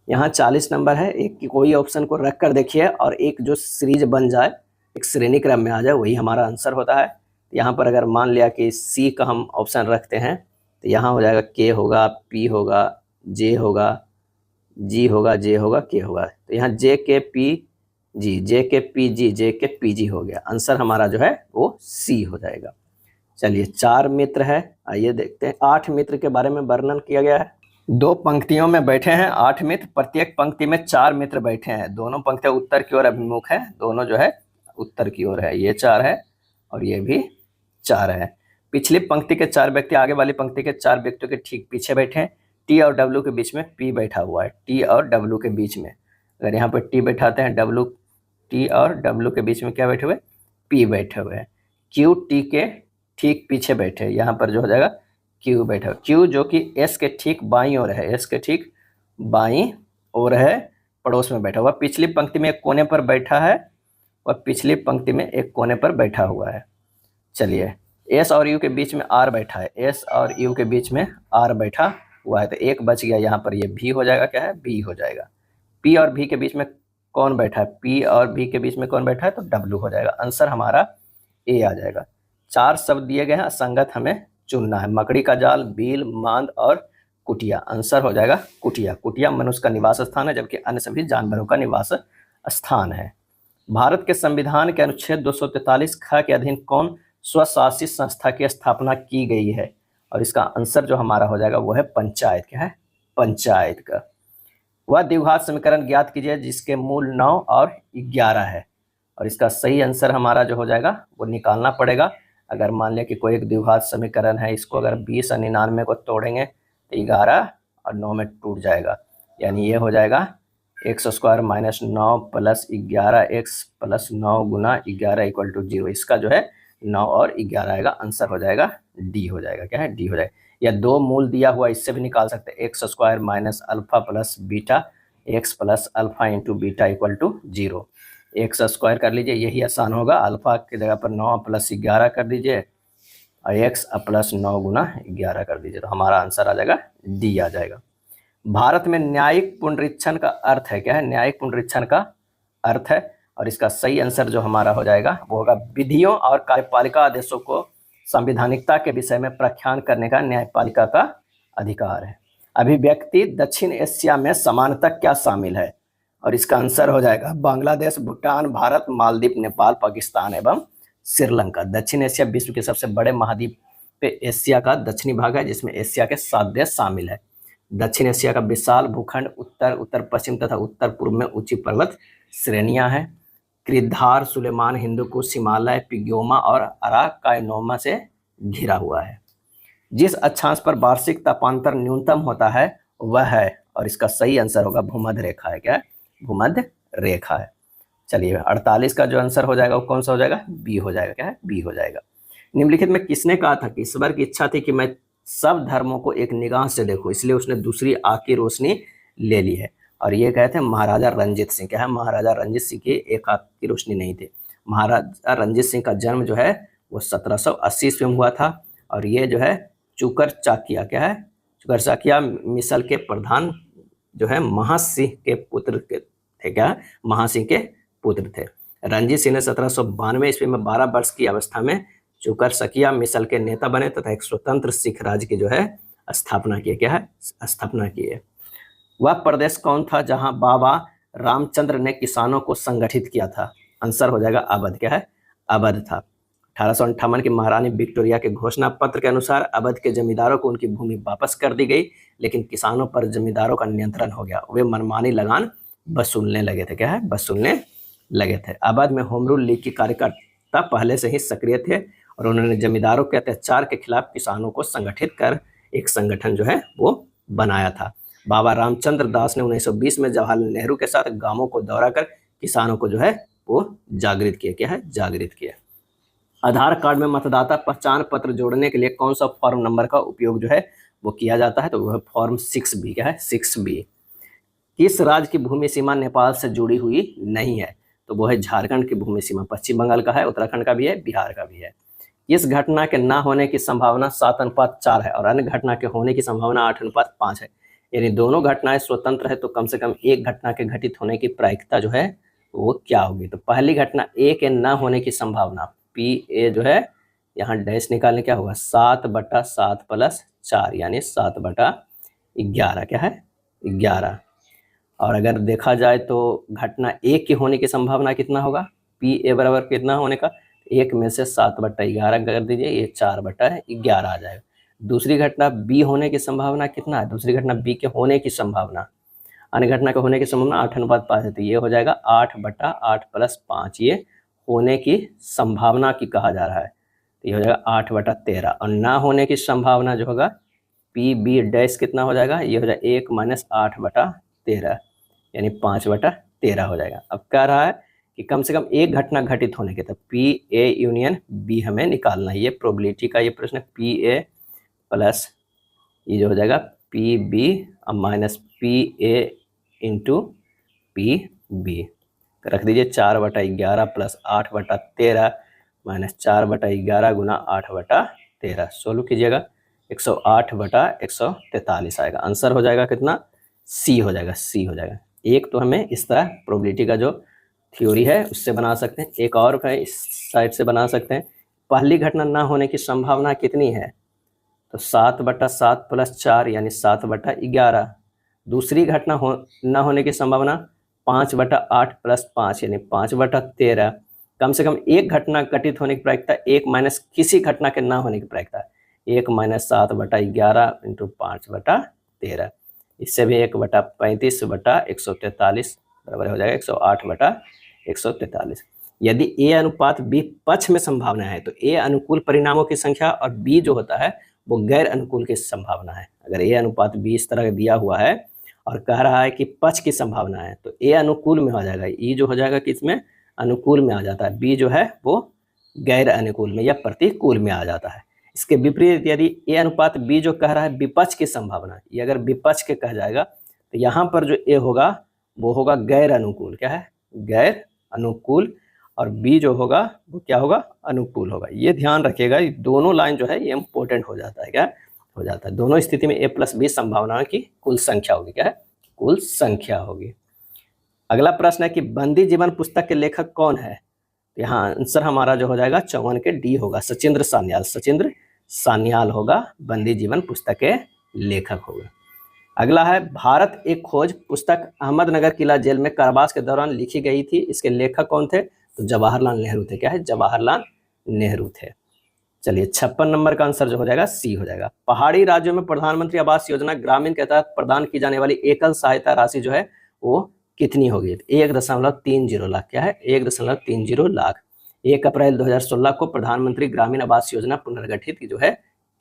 यहाँ 40 नंबर है, एक कोई ऑप्शन को रख कर देखिए और एक जो सीरीज बन जाए, एक श्रेणी क्रम में आ जाए, वही हमारा आंसर होता है। यहाँ पर अगर मान लिया कि सी का हम ऑप्शन रखते हैं, तो यहाँ हो जाएगा के होगा, पी होगा, जे होगा, जी होगा, जे होगा, के होगा, तो यहाँ जे के पी जी, जे के पी जी, जे के पी जी हो गया, आंसर हमारा जो है वो सी हो जाएगा। चलिए, 4 मित्र है, आइए देखते हैं। 8 मित्र के बारे में वर्णन किया गया है। 2 पंक्तियों में बैठे हैं 8 मित्र, प्रत्येक पंक्ति में 4 मित्र बैठे हैं, दोनों पंक्तियां उत्तर की ओर अभिमुख है, दोनों जो है उत्तर की ओर है, ये 4 है और ये भी 4 है। पिछली पंक्ति के 4 व्यक्ति आगे वाली पंक्ति के 4 व्यक्तियों के ठीक पीछे बैठे हैं, टी और डब्ल्यू के बीच में पी बैठा हुआ है, टी और डब्ल्यू के बीच में, अगर यहाँ पर टी बैठाते हैं, डब्ल्यू, टी और डब्ल्यू के बीच में क्या बैठे हुए, पी बैठे हुए हैं। क्यू टी के ठीक पीछे बैठे, यहाँ पर जो हो जाएगा क्यू बैठा, क्यू जो कि एस के ठीक बाईं ओर है, एस के ठीक बाईं ओर है, पड़ोस में बैठा हुआ, पिछली पंक्ति में एक कोने पर बैठा है और पिछली पंक्ति में एक कोने पर बैठा हुआ है। चलिए, एस और यू के बीच में आर बैठा है, एस और यू के बीच में आर बैठा हुआ है, तो एक बच गया, यहाँ पर ये भी हो जाएगा, क्या है बी हो जाएगा। पी और भी के बीच में कौन बैठा है, पी और भी के बीच में कौन बैठा है, तो डब्ल्यू हो जाएगा, आंसर हमारा ए आ जाएगा। 4 शब्द दिए गए हैं, असंगत हमें चुनना है, मकड़ी का जाल, बील, मांद और कुटिया, आंसर हो जाएगा कुटिया। कुटिया मनुष्य का निवास स्थान है, जबकि अन्य सभी जानवरों का निवास स्थान है। भारत के संविधान के अनुच्छेद 243 ख के अधीन कौन स्वशासित संस्था की स्थापना की गई है, और इसका आंसर जो हमारा हो जाएगा वो है पंचायत, क्या है पंचायत का। वह द्विघात समीकरण ज्ञात कीजिए जिसके मूल 9 और 11 है, और इसका सही आंसर हमारा जो हो जाएगा वो निकालना पड़ेगा। अगर मान लिया कि कोई एक द्विघात समीकरण है, इसको अगर 20 और 99 को तोड़ेंगे तो 11 और 9 में टूट जाएगा, यानी ये हो जाएगा x² - 9 + 11x + 9 गुना 11 = 0, इसका जो है 9 और 11 आएगा, आंसर हो जाएगा डी हो जाएगा, क्या है डी हो जाएगा। या 2 मूल दिया हुआ, इससे भी निकाल सकते हैं, x² - alpha + beta, x + alpha × beta = 0, x² कर लीजिए, यही आसान होगा, अल्फा की जगह पर 9 + 11 कर दीजिए और x + 9 गुना 11 कर दीजिए, तो हमारा आंसर आ जाएगा डी आ जाएगा। भारत में न्यायिक पुनरीक्षण का अर्थ है, क्या है न्यायिक पुनरीक्षण का अर्थ है, और इसका सही आंसर जो हमारा हो जाएगा वो होगा विधियों और कार्यपालिका आदेशों को संवैधानिकता के विषय में प्रख्यान करने का न्यायपालिका का अधिकार है। अभिव्यक्ति दक्षिण एशिया में समानता क्या शामिल है, और इसका आंसर हो जाएगा बांग्लादेश, भूटान, भारत, मालदीव, नेपाल, पाकिस्तान एवं श्रीलंका। दक्षिण एशिया विश्व के सबसे बड़े महाद्वीप पे एशिया का दक्षिणी भाग है, जिसमें एशिया के 7 देश शामिल है। दक्षिण एशिया का विशाल भूखंड, उत्तर, उत्तर पश्चिम तथा उत्तर पूर्व में ऊंची पर्वत श्रेणियां हैं। कृद्धार, सुलेमान, हिंदुकुश, हिमालय, पिग्योमा और अराकानोमा से घिरा हुआ है। जिस अक्षांश पर वार्षिक तापांतर न्यूनतम होता है वह है, और इसका सही आंसर होगा भूमध्य रेखा है, क्या है भूमध्य रेखा है। चलिए, 48 का जो आंसर हो जाएगा वो कौन सा हो जाएगा, बी हो जाएगा, क्या है बी हो जाएगा। निम्नलिखित में किसने कहा था कि ईश्वर की इच्छा थी कि मैं सब धर्मों को एक निगाह से देखूं, इसलिए उसने दूसरी आँख की रोशनी ले ली है, और ये कहते हैं महाराजा रंजीत सिंह। क्या है महाराजा रंजीत सिंह की एक आँख की रोशनी नहीं थी। महाराजा रंजीत सिंह का जन्म जो है वो 1780 ईस्वी में हुआ था। और ये जो है चुकर चाकिया, क्या है, चुकर चाकिया मिसल के प्रधान जो है महासिंह के पुत्र के थे, क्या, महासिंह के पुत्र थे। रणजीत सिंह ने 1792 ईस्वी में 12 वर्ष की अवस्था में चुकर चाकिया मिसल के नेता बने तथा एक स्वतंत्र सिख राज्य की जो है स्थापना की, क्या है, स्थापना की है। वह प्रदेश कौन था जहां बाबा रामचंद्र ने किसानों को संगठित किया था? आंसर हो जाएगा अवध, क्या है, अवध था। 1858 की महारानी विक्टोरिया के घोषणा पत्र के अनुसार अवध के जमींदारों को उनकी भूमि वापस कर दी गई, लेकिन किसानों पर जमींदारों का नियंत्रण हो गया, वे मनमानी लगान वसूलने लगे थे, क्या है, वसूलने लगे थे। अवध में होम रूल लीग के कार्यकर्ता पहले से ही सक्रिय थे और उन्होंने जमींदारों के अत्याचार के खिलाफ किसानों को संगठित कर एक संगठन जो है वो बनाया था। बाबा रामचंद्र दास ने 1920 में जवाहरलाल नेहरू के साथ गांवों को दौरा कर किसानों को जो है वो जागृत किया, क्या है, जागृत किया। आधार कार्ड में मतदाता पहचान पत्र जोड़ने के लिए कौन सा फॉर्म नंबर का उपयोग जो है वो किया जाता है? तो वह फॉर्म 6B, क्या है, 6B। किस राज्य की भूमि सीमा नेपाल से जुड़ी हुई नहीं है? तो वो है झारखंड की भूमि सीमा, पश्चिम बंगाल का है, उत्तराखंड का भी है, बिहार का भी है। इस घटना के ना होने की संभावना 7:4 है और अन्य घटना के होने की संभावना 8:5 है। यानी दोनों घटनाएं स्वतंत्र है तो कम से कम एक घटना के घटित होने की प्रायिकता जो है वो क्या होगी? तो पहली घटना ए के ना होने की संभावना PA जो है, यहाँ डैश निकालने क्या होगा, 7/7 + 4 यानी 7/11, क्या है, 11। और अगर देखा जाए तो घटना एक की होने की संभावना कितना होगा? PA बराबर कितना होने का, एक में से 7/11 कर दीजिए, ये 4/11 आ जाएगा। दूसरी घटना B होने की संभावना कितना है? दूसरी घटना B के होने की संभावना, अन्य घटना के होने की संभावना 8:5 है, तो ये हो जाएगा 8/8 + 5, ये होने की संभावना की कहा जा रहा है, तो ये हो जाएगा 8/13। और ना होने की संभावना जो होगा PB डैश कितना हो जाएगा, ये हो जाएगा 1 - 8/13 यानी 5/13 हो जाएगा। अब कह रहा है कि कम से कम एक घटना घटित होने के, तो PA यूनियन B हमें निकालना है। ये प्रोबेबिलिटी का ये प्रश्न है। PA प्लस ये जो हो जाएगा PB minus PA into PB रख दीजिए, 4/11 + 8/13 माइनस 4/11 गुना 8/13 सोल्व कीजिएगा, 108/143 आएगा। आंसर हो जाएगा कितना? C हो जाएगा, C हो जाएगा। एक तो हमें इस तरह प्रोबेबिलिटी का जो थ्योरी है उससे बना सकते हैं, एक और है इस साइड से बना सकते हैं। पहली घटना ना होने की संभावना कितनी है? तो 7/7 + 4 यानी 7/11। दूसरी घटना ना होने की संभावना 5/8 + 5 यानी 5/13। कम से कम एक घटना घटित होने की प्रायिकता, एक माइनस किसी घटना के ना होने की प्रायिकता, 1 - 7/11 इंटू 5/13, इससे भी 1/35/143 बराबर हो जाएगा 108/143। यदि A अनुपात B पक्ष में संभावना है तो A अनुकूल परिणामों की संख्या और B जो होता है वो गैर अनुकूल की संभावना है। अगर A अनुपात B इस तरह दिया हुआ है और कह रहा है कि पक्ष की संभावना है तो A अनुकूल में हो जाएगा, E जो हो जाएगा किसमें, अनुकूल में आ जाता है, B जो है वो गैर अनुकूल में या प्रतिकूल में आ जाता है। इसके विपरीत यदि A अनुपात B जो कह रहा है विपक्ष की संभावना, ये अगर विपक्ष के कह जाएगा तो यहाँ पर जो A होगा वो होगा गैर अनुकूल, क्या है, गैर अनुकूल, और B जो होगा वो क्या होगा, अनुकूल होगा। ये ध्यान रखिएगा, दोनों लाइन जो है ये इंपॉर्टेंट हो जाता है, क्या हो जाता है। दोनों स्थिति में A + B संभावनाओं की कुल संख्या होगी, क्या है, कुल संख्या होगी। अगला प्रश्न है कि बंदी जीवन पुस्तक के लेखक कौन है? यहाँ आंसर हमारा जो हो जाएगा 54 के D होगा, सचिंद्र सान्याल, सचिंद्र सान्याल होगा बंदी जीवन पुस्तक के लेखक होगा। अगला है भारत एक खोज पुस्तक अहमदनगर किला जेल में कारावास के दौरान लिखी गई थी, इसके लेखक कौन थे? तो जवाहरलाल नेहरू थे, क्या है, जवाहरलाल नेहरू थे। चलिए 56 नंबर का आंसर जो हो जाएगा C हो जाएगा। पहाड़ी राज्यों में प्रधानमंत्री आवास योजना ग्रामीण के तहत प्रदान की जाने वाली एकल सहायता राशि जो है वो कितनी होगी? 1.30 लाख, क्या है, 1.30 लाख। 1 अप्रैल 2016 को प्रधानमंत्री ग्रामीण आवास योजना पुनर्गठित जो है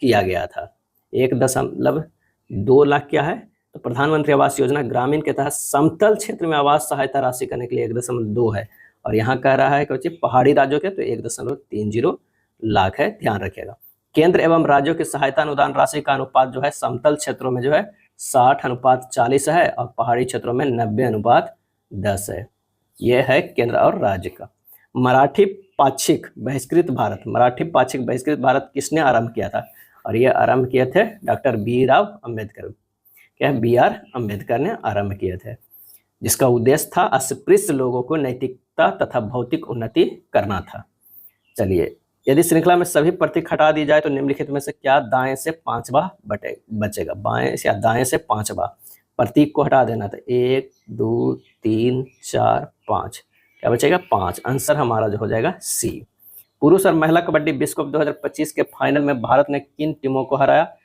किया गया था। 1.2 लाख क्या है? तो प्रधानमंत्री आवास योजना ग्रामीण के तहत समतल क्षेत्र में आवास सहायता राशि करने के लिए 1.2 है, और यहाँ कह रहा है कि बच्चे पहाड़ी राज्यों के तो 1.30 लाख है, ध्यान रखिएगा। केंद्र एवं राज्यों की सहायता अनुदान राशि का अनुपात जो है समतल क्षेत्रों में जो है 60:40 है और पहाड़ी क्षेत्रों में 90:10 है। यह है केंद्र और राज्य का। मराठी पाक्षिक बहिष्कृत भारत, मराठी पाक्षिक बहिष्कृत भारत किसने आरंभ किया था? और ये आरंभ किए थे डॉक्टर बी राव अम्बेडकर। क्या बी आर अम्बेडकर ने आरंभ किए थे, जिसका उद्देश्य था अस्पृश्य लोगों को नैतिकता तथा भौतिक उन्नति करना था। चलिए, यदि श्रृंखला में सभी प्रतीक हटा दी जाए तो निम्नलिखित में से क्या दाएं से पांचवा बचेगा? बाएं या दाएं से पांचवा प्रतीक को हटा देना था। 1 2 3 4 5, क्या बचेगा? 5। आंसर हमारा जो हो जाएगा सी। पुरुष और महिला कबड्डी विश्व कप 2025 के फाइनल में भारत ने किन टीमों को हराया?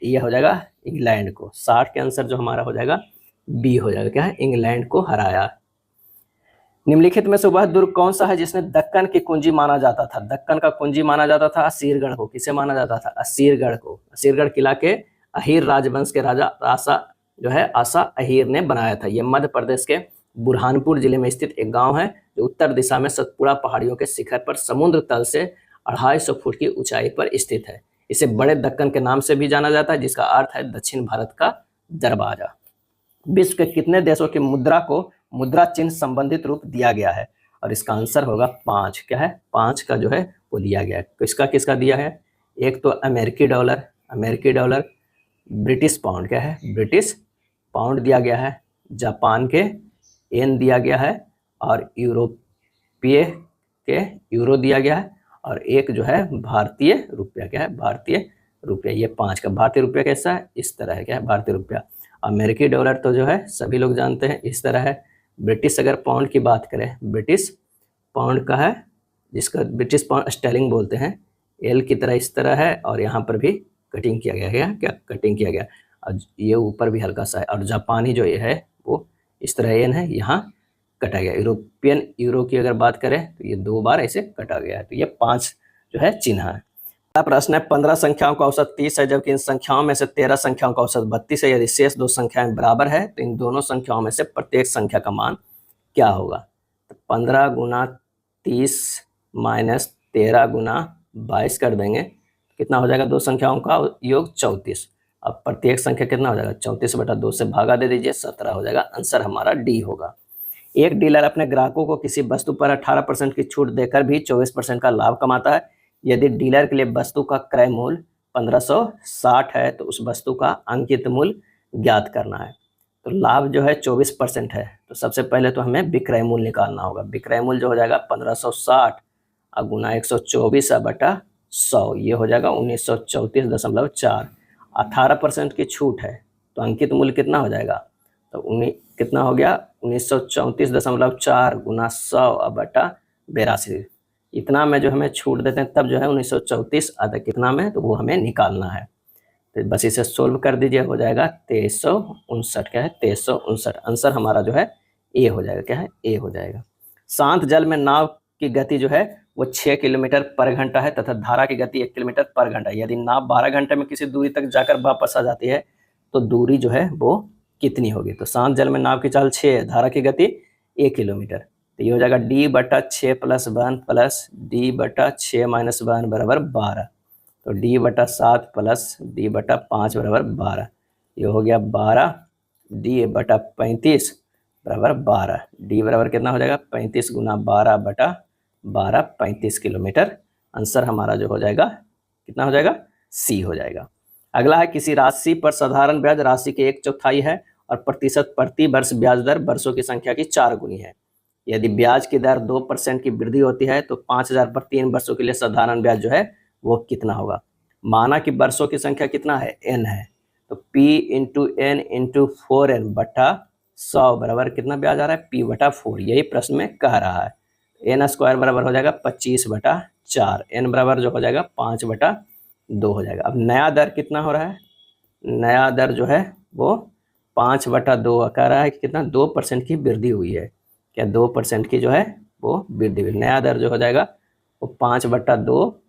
ये हो जाएगा इंग्लैंड को। 60 के आंसर जो हमारा हो जाएगा बी हो जाएगा, क्या है? इंग्लैंड को हराया। निम्नलिखित में से वह दुर्ग कौन सा है जिसने दक्कन की कुंजी माना जाता था? दक्कन का कुंजी माना जाता था असीरगढ़ को। किसे माना जाता था? असीरगढ़ को। असीरगढ़ किला के अहीर राजवंश के राजा आसा जो है आसा अहीर ने बनाया था। यह मध्य प्रदेश के बुरहानपुर जिले में स्थित एक गांव है जो उत्तर दिशा में सतपुड़ा पहाड़ियों के शिखर पर समुद्र तल से 250 फुट की ऊंचाई पर स्थित है। इसे बड़े दक्कन के नाम से भी जाना जाता है, जिसका अर्थ है दक्षिण भारत का दरवाजा। विश्व के कितने देशों की मुद्रा को मुद्रा चिन्ह संबंधित रूप दिया गया है? और इसका आंसर होगा 5। क्या है? 5 का जो है वो दिया गया है। किसका किसका दिया है? एक तो अमेरिकी डॉलर, ब्रिटिश पाउंड, क्या है? ब्रिटिश पाउंड दिया गया है, जापान के येन दिया गया है, और यूरोपीय के यूरो दिया गया है, और एक जो है भारतीय रुपया। क्या है? भारतीय रुपया। ये 5 का। भारतीय रुपया कैसा है? इस तरह है। क्या है? भारतीय रुपया। अमेरिकी डॉलर तो जो है सभी लोग जानते हैं, इस तरह है। ब्रिटिश अगर पाउंड की बात करें, ब्रिटिश पाउंड का है, जिसका ब्रिटिश पाउंड स्टेलिंग बोलते हैं, एल की तरह इस तरह है, और यहाँ पर भी कटिंग किया गया है। क्या कटिंग किया गया? और ये ऊपर भी हल्का सा है। और जापानी जो ये है वो इस तरह एन है, यहाँ कटा गया। यूरोपियन यूरो की अगर बात करें तो ये 2 बार ऐसे कटा गया है। तो ये 5 जो है चिन्ह है। प्रश्न है 15 संख्याओं का औसत 30 है, जबकि इन संख्याओं में से 13 संख्याओं का औसत 32 है। यदि शेष 2 संख्याएं बराबर है तो इन दोनों संख्याओं में से प्रत्येक संख्या का मान क्या होगा? तो 15 गुना 30 माइनस 13 गुना 22 कर देंगे, कितना हो जाएगा? 2 संख्याओं का योग 34। अब प्रत्येक संख्या कितना हो जाएगा? 34/2 से भागा दे दीजिए, 17 हो जाएगा। आंसर हमारा डी होगा। एक डीलर अपने ग्राहकों को किसी वस्तु पर 18% की छूट देकर भी 24% का लाभ कमाता है। यदि डीलर के लिए वस्तु का क्रय मूल्य 1560 है तो उस वस्तु का अंकित मूल्य ज्ञात करना है। तो लाभ जो है 24% है, तो सबसे पहले तो हमें विक्रय मूल्य निकालना होगा। विक्रय मूल्य जो हो जाएगा 1560 गुना 124/100, ये हो जाएगा 1934.4। 18% की छूट है तो अंकित मूल्य कितना हो जाएगा? तो कितना हो गया? 1934.4 गुना 100/82। इतना में जो हमें छूट देते हैं तब जो है 1934 आता कितना में, तो वो हमें निकालना है। तो बस इसे सोल्व कर दीजिए, हो जाएगा 2359। क्या है? 2359। आंसर हमारा जो है ए हो जाएगा। क्या है? ए हो जाएगा। शांत जल में नाव की गति जो है वो 6 किलोमीटर पर घंटा है तथा धारा की गति 1 किलोमीटर पर घंटा है। यदि नाव 12 घंटे में किसी दूरी तक जाकर वापस आ जाती है तो दूरी जो है वो कितनी होगी? तो शांत जल में नाव की चाल 6 है, धारा की गति 1 किलोमीटर, तो ये हो जाएगा D/6 + 1 प्लस D/6 - 1 बराबर 12। तो D/7 प्लस D/5 बराबर 12। ये हो गया 12, D/35 बराबर 12। D बराबर कितना हो जाएगा? 35 गुना 12/12, 35 किलोमीटर। आंसर हमारा जो हो जाएगा कितना हो जाएगा? सी हो जाएगा। अगला है किसी राशि पर साधारण ब्याज राशि के 1/4 है और प्रतिशत प्रति वर्ष ब्याज दर वर्षों की संख्या की 4 गुनी है। यदि ब्याज की दर 2% की वृद्धि होती है तो 5000 पर 3 वर्षों के लिए साधारण ब्याज जो है वो कितना होगा? माना कि वर्षों की संख्या कितना है? n है, तो p × n × 4n बटा 100 बराबर कितना ब्याज आ रहा है? p/4। यही प्रश्न में कह रहा है। n² बराबर हो जाएगा 25/4, n बराबर जो हो जाएगा 5/2 हो जाएगा। अब नया दर कितना हो रहा है? नया दर जो है वो 5/2 कह रहा है कि कितना? 2% की वृद्धि हुई है। क्या 2% की जो है वो वृद्धि हुई। नया दर जो हो जाएगा वो 5/2,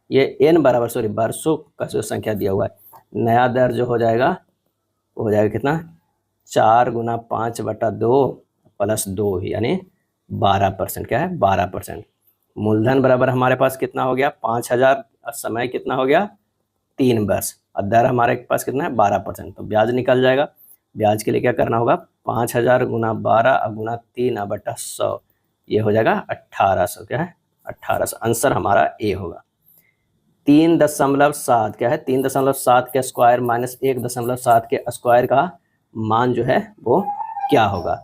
ये n बराबर वर्षों का जो संख्या दिया हुआ है, नया दर जो हो जाएगा वो हो जाएगा कितना? 4 गुना 5/2 प्लस 2 यानी 12%। क्या है? 12%। मूलधन बराबर हमारे पास कितना हो गया? 5000। समय कितना हो गया? 3 वर्ष। और दर हमारे पास कितना है? 12%। तो ब्याज निकल जाएगा। ब्याज के लिए क्या करना होगा? 5000 गुना 12 गुना 3/100, ये हो जाएगा 1800, क्या है 1800, आंसर हमारा ए होगा। 3.7 क्या है, 3.7 के स्क्वायर माइनस 1.7 के स्क्वायर का मान जो है वो क्या होगा।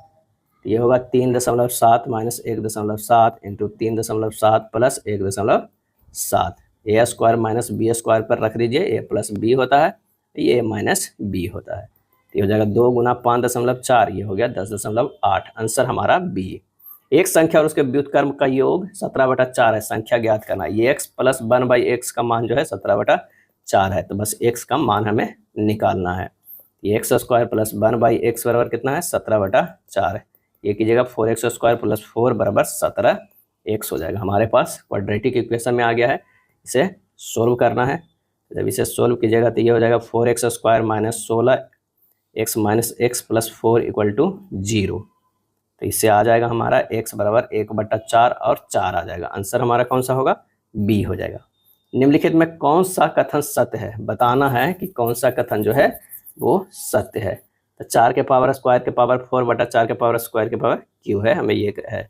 तो ये होगा 3.7 माइनस 1.7 इंटू 3.7 प्लस 1.7, ए स्क्वायर माइनस बी स्क्वायर पर रख दीजिए, ए प्लस बी होता है, ये माइनस बी होता है। तो ये हो जाएगा 2 गुना 5.4, ये हो गया 10.8, आंसर हमारा बी। एक संख्या और उसके व्युत्क्रम का योग 17/4 है, संख्या ज्ञात करना है। ये x प्लस 1/x का मान जो है 17/4 है, तो बस x का मान हमें निकालना है। ये एक्स स्क्वायर प्लस 1/x बराबर कितना है 17/4 है। ये कीजिएगा 4x स्क्वायर प्लस 4 बराबर 17x हो जाएगा। हमारे पास क्वाड्रेटिक इक्वेशन में आ गया है, इसे सोल्व करना है। जब इसे सोल्व कीजिएगा तो ये हो जाएगा 4x square minus 16x minus x plus 4 equal to 0। तो इससे आ जाएगा हमारा x बराबर 1/4 और 4 आ जाएगा। आंसर हमारा कौन सा होगा, बी हो जाएगा। निम्नलिखित में कौन सा कथन सत्य है, बताना है कि कौन सा कथन जो है वो सत्य है। तो 4 के पावर स्क्वायर के पावर 4/4 के पावर स्क्वायर के पावर क्यू है, हमें ये है।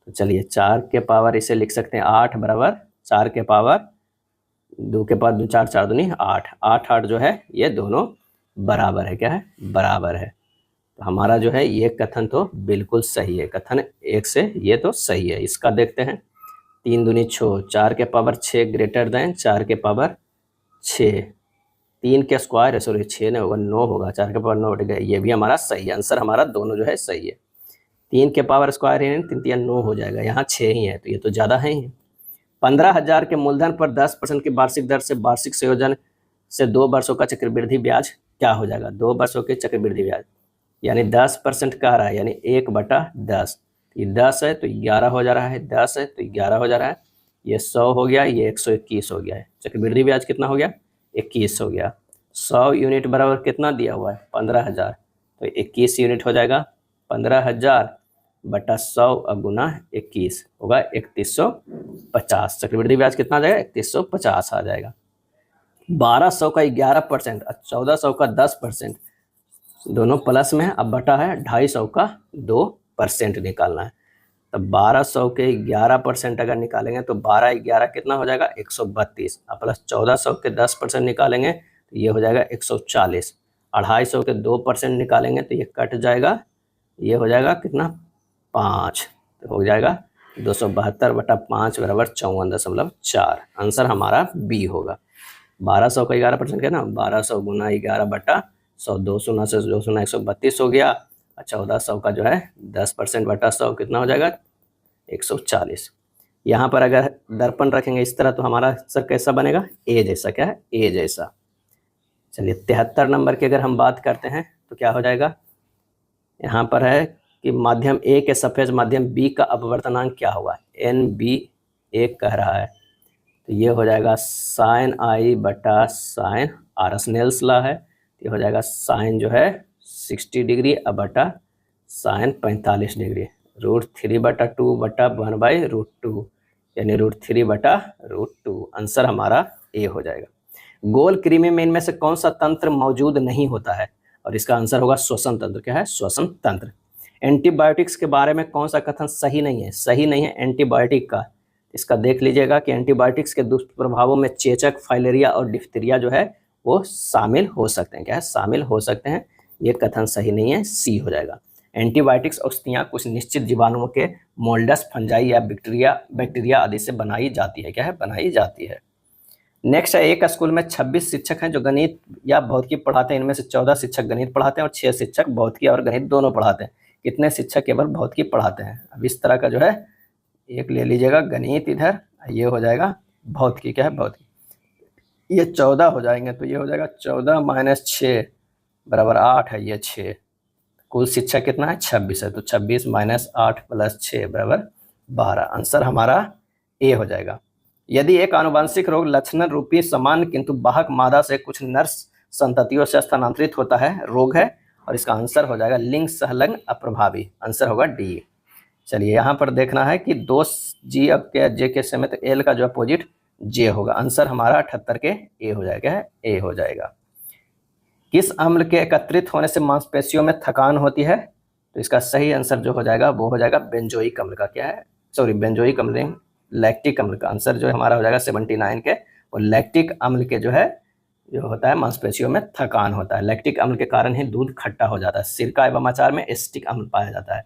तो चलिए 4 के पावर इसे लिख सकते हैं 8 बराबर 4 के पावर 2 के पावर 2 4 4 दूनी 8, 8 8 जो है ये दोनों बराबर है, क्या है बराबर है। तो हमारा जो है ये कथन तो बिल्कुल सही है, कथन एक से ये तो सही है। इसका देखते हैं 3 दूनी 6, 4 के पावर 6 ग्रेटर देन 4 के पावर 6, 3 के स्क्वायर है, सॉरी 6 नहीं होगा 9 होगा, 4 के पावर 9 बढ़ गया, ये भी हमारा सही है। आंसर हमारा दोनों जो है सही है। 3 के पावर स्क्वायर है 3 3 9 हो जाएगा, यहाँ 6 ही है तो ये तो ज़्यादा है ही। 15,000 के मूलधन पर 10% की वार्षिक दर से वार्षिक संयोजन से 2 वर्षों का चक्रवृद्धि ब्याज क्या हो जाएगा, 2 वर्षों के चक्रवृद्धि ब्याज, यानी 10% कह रहा है, यानी 1/10। ये 10 है तो 11 हो जा रहा है, 10 है तो 11 हो जा रहा है, ये 100 हो गया, ये 121 हो गया है। चक्रवृद्धि ब्याज कितना हो गया, 21 हो गया। 100 यूनिट बराबर कितना दिया हुआ है 15,000, तो 21 यूनिट हो जाएगा। 15,000 बटा 100 अब गुना 21 होगा 3150। चक्रवृद्धि ब्याज कितना आ जाएगा 3150 आ जाएगा। 1200 का 11% और 1400 का 10%, दोनों प्लस में है, अब बटा है 250 का 2% निकालना है। तो 1200 के 11% अगर निकालेंगे तो 12 11 कितना हो जाएगा 132, और प्लस 1400 के 10% निकालेंगे तो ये हो जाएगा 140, 250 के 2% निकालेंगे तो ये कट जाएगा, ये हो जाएगा कितना 5, तो हो जाएगा 272 बटा 5 बराबर 54.4। आंसर हमारा बी होगा। 1200 का 11% क्या ना, 1200 गुना 11 बटा 100, 2 शून्य से 2 शून्य 132 हो गया। 1400 का जो है 10% बटा 100 कितना हो जाएगा 140। यहाँ पर अगर दर्पण रखेंगे इस तरह तो हमारा सर कैसा बनेगा, ए जैसा, क्या है ए जैसा। चलिए 73 नंबर की अगर हम बात करते हैं तो क्या हो जाएगा, यहाँ पर है कि माध्यम ए के सफेद माध्यम बी का अपवर्तनांक क्या होगा, NB1 कह रहा है, तो ये हो जाएगा साइन आई बटा साइन आर, स्नेल्स लॉ है, ये हो जाएगा साइन जो है 60 डिग्री अब बटा साइन 45 डिग्री, √3 बटा 2 बटा 1/√2, यानी √3 बटा √2। आंसर हमारा ए हो जाएगा। गोल कृमि में इनमें से कौन सा तंत्र मौजूद नहीं होता है, और इसका आंसर होगा श्वसन तंत्र, क्या है श्वसन तंत्र। एंटीबायोटिक्स के बारे में कौन सा कथन सही नहीं है, सही नहीं है एंटीबायोटिक का, इसका देख लीजिएगा कि एंटीबायोटिक्स के दुष्प्रभावों में चेचक, फाइलेरिया और डिफ्थीरिया जो है वो शामिल हो सकते हैं, क्या है शामिल हो सकते हैं, ये कथन सही नहीं है, सी हो जाएगा। एंटीबायोटिक्स औषधियाँ कुछ निश्चित जीवाणुओं के मोल्डस, फंजाई या बैक्टीरिया आदि से बनाई जाती है, क्या है बनाई जाती है। नेक्स्ट है, एक स्कूल में 26 शिक्षक हैं जो गणित या भौतिकी पढ़ाते हैं, इनमें से 14 शिक्षक गणित पढ़ाते हैं और 6 शिक्षक भौतिकी और गणित दोनों पढ़ाते हैं, कितने शिक्षक केवल भौतिकी पढ़ाते हैं। अब इस तरह का जो है एक ले लीजिएगा गणित इधर, ये हो जाएगा भौतिकी, क्या है भौतिकी, ये 14 हो जाएंगे, तो ये हो जाएगा 14 माइनस 6 बराबर 8 है, ये 6, कुल शिक्षक कितना है 26 है, तो 26 माइनस 8 प्लस 6 बराबर 12। आंसर हमारा ए हो जाएगा। यदि एक आनुवंशिक रोग लक्षण रूपी समान किंतु वाहक मादा से कुछ नर संततियों से स्थानांतरित होता है, रोग है, और इसका आंसर हो जाएगा लिंग सहलग्न अप्रभावी, आंसर होगा डी। चलिए यहाँ पर देखना है कि 2G के जे के समय तो एल का जो अपोजिट जे होगा, आंसर हमारा 78 के ए हो जाएगा, ए हो जाएगा। किस अम्ल के एकत्रित होने से मांसपेशियों में थकान होती है, तो इसका सही आंसर जो हो जाएगा वो हो जाएगा बेंजोइक अम्ल का, क्या है, सॉरी बेंजोइक अम्ल नहीं, लैक्टिक अम्ल का आंसर जो हमारा हो जाएगा 79 के। और लैक्टिक अम्ल के जो है जो होता है मांसपेशियों में थकान होता है। लैक्टिक अम्ल के कारण ही दूध खट्टा हो जाता है। सिरका एवं अचार में एसिटिक अम्ल पाया जाता है।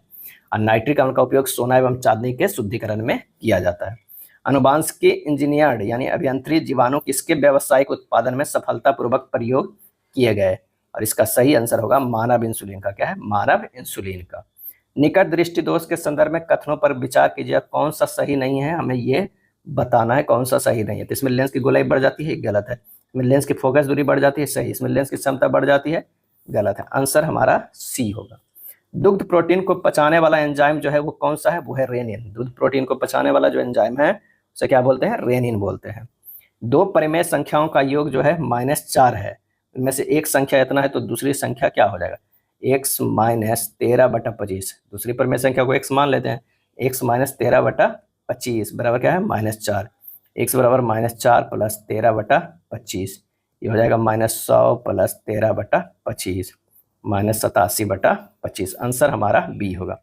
और नाइट्रिक अम्ल का उपयोग सोना एवं चांदी के शुद्धिकरण में किया जाता है। अनुवांशिकी इंजीनियर्ड यानी अभियंत्रित जीवाणु किसके व्यावसायिक उत्पादन में सफलतापूर्वक प्रयोग किए गए? और इसका सही आंसर होगा मानव इंसुलिन का, क्या है, मानव इंसुलिन का। निकट दृष्टि दोष के संदर्भ में कथनों पर विचार कीजिए, कौन सा सही नहीं है, हमें ये बताना है कौन सा सही नहीं है। तो इसमें लेंस की गोलाई बढ़ जाती है, गलत है। इसमें लेंस की फोकस दूरी बढ़ जाती है, सही। इसमें लेंस की क्षमता बढ़ जाती है, गलत है। आंसर हमारा सी होगा। दुग्ध प्रोटीन को पचाने वाला एंजाइम जो है वो कौन सा है? वो है रेनिन। दूध प्रोटीन को पचाने वाला जो एंजाइम है उसे क्या बोलते हैं? रेनिन बोलते हैं। दो परिमेय संख्याओं का योग जो है -4 है। इनमें से एक संख्या इतना है तो दूसरी संख्या क्या हो जाएगा? x - 13/25। दूसरी परिमेय संख्या को x मान लेते हैं। x - 13/25 बराबर क्या है? -4। x बराबर -4 + 13/25, ये हो जाएगा -100 + 13/25 -87/25। आंसर हमारा बी होगा।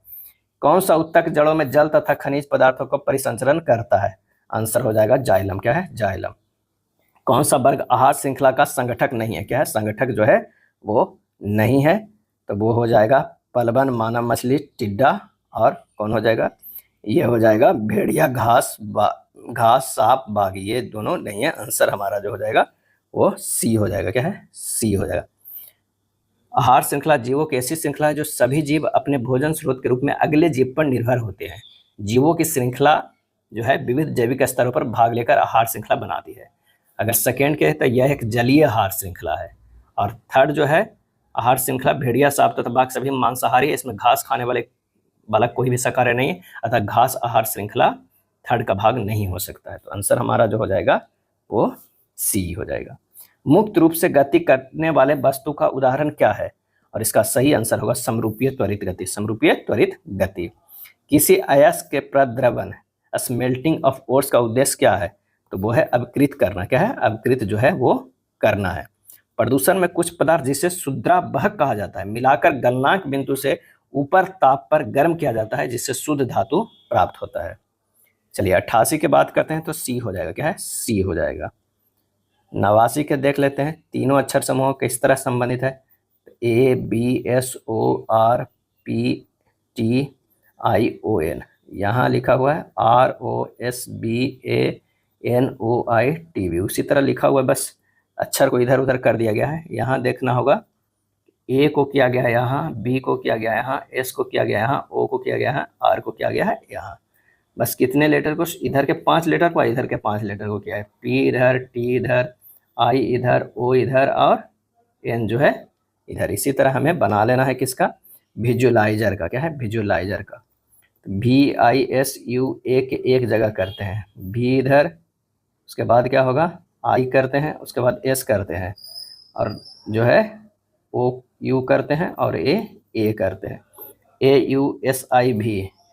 कौन सा उत्तक जड़ों में जल तथा खनिज पदार्थों का परिसंचरण करता है? आंसर हो जाएगा जाइलम, क्या है? जाइलम। कौन सा वर्ग आहार श्रृंखला का संगठक नहीं है? क्या है? संगठक जो है वो नहीं है, तो वो हो जाएगा पलवन, मानव मछली, टिड्डा, और कौन हो जाएगा? ये हो जाएगा भेड़िया, घास, सांप, बाघ, ये दोनों नहीं है। आंसर हमारा जो हो जाएगा वो सी हो जाएगा, क्या है? सी हो जाएगा। आहार श्रृंखला जीवों की ऐसी श्रृंखला है जो सभी जीव अपने भोजन स्रोत के रूप में अगले जीव पर निर्भर होते हैं। जीवों की श्रृंखला जो है विविध जैविक स्तरों पर भाग लेकर आहार श्रृंखला बनाती है। अगर सेकेंड के है तो यह एक जलीय आहार श्रृंखला है। और थर्ड जो है आहार श्रृंखला भेड़िया, सांप तथा बाघ सभी मांसाहारी है। इसमें घास खाने वाला कोई भी शाकाहारी नहीं है, अतः घास आहार श्रृंखला थर्ड का भाग नहीं हो सकता है। तो आंसर हमारा जो हो जाएगा वो सी हो जाएगा। मुक्त रूप से गति करने वाले वस्तु का उदाहरण क्या है? और इसका सही आंसर होगा समरूपीय त्वरित गति। समरूपीय त्वरित गति। किसी अयस्क के प्रद्रवन स्मेल्टिंग ऑफ ओट्स का उद्देश्य क्या है? तो वो है अपकृत करना, क्या है? अपकृत जो है वो करना है। प्रदूषण में कुछ पदार्थ जिसे शुद्धावहक कहा जाता है मिलाकर गलनांक बिंदु से ऊपर ताप पर गर्म किया जाता है, जिससे शुद्ध धातु प्राप्त होता है। चलिए 88 की बात करते हैं तो सी हो जाएगा, क्या है? सी हो जाएगा। 89 के देख लेते हैं। तीनों अक्षर समूह किस तरह संबंधित है? ABSORPTION, यहाँ लिखा हुआ है ROSBANOITV, उसी तरह लिखा हुआ है, बस अक्षर को इधर उधर कर दिया गया है। यहाँ देखना होगा A को किया गया है यहाँ, B को किया गया है यहाँ, S को किया गया है यहाँ, O को किया गया है, R को किया गया है यहाँ। बस कितने लेटर को? इधर के 5 लेटर को, इधर के 5 लेटर को किया है। P इधर, T इधर, I इधर, O इधर, और N जो है इधर। इसी तरह हमें बना लेना है किसका? विजुलाइजर का, क्या है? विजुलाइजर का। VISU एक जगह करते हैं, V इधर, उसके बाद क्या होगा? I करते हैं, उसके बाद S करते हैं, और जो है OU करते हैं, और A करते हैं।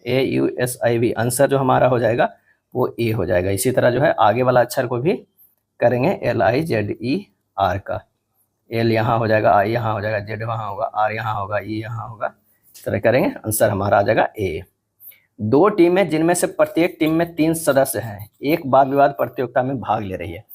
AUSIV आंसर जो हमारा हो जाएगा वो A हो जाएगा। इसी तरह जो है आगे वाला अक्षर को भी करेंगे LIZER का। L यहाँ हो जाएगा, I यहाँ हो जाएगा, Z वहाँ होगा, R यहाँ होगा, E यहाँ होगा। इस तरह करेंगे, आंसर हमारा आ जाएगा A। दो टीमें जिनमें से प्रत्येक टीम में 3 सदस्य हैं एक वाद विवाद प्रतियोगिता में भाग ले रही है।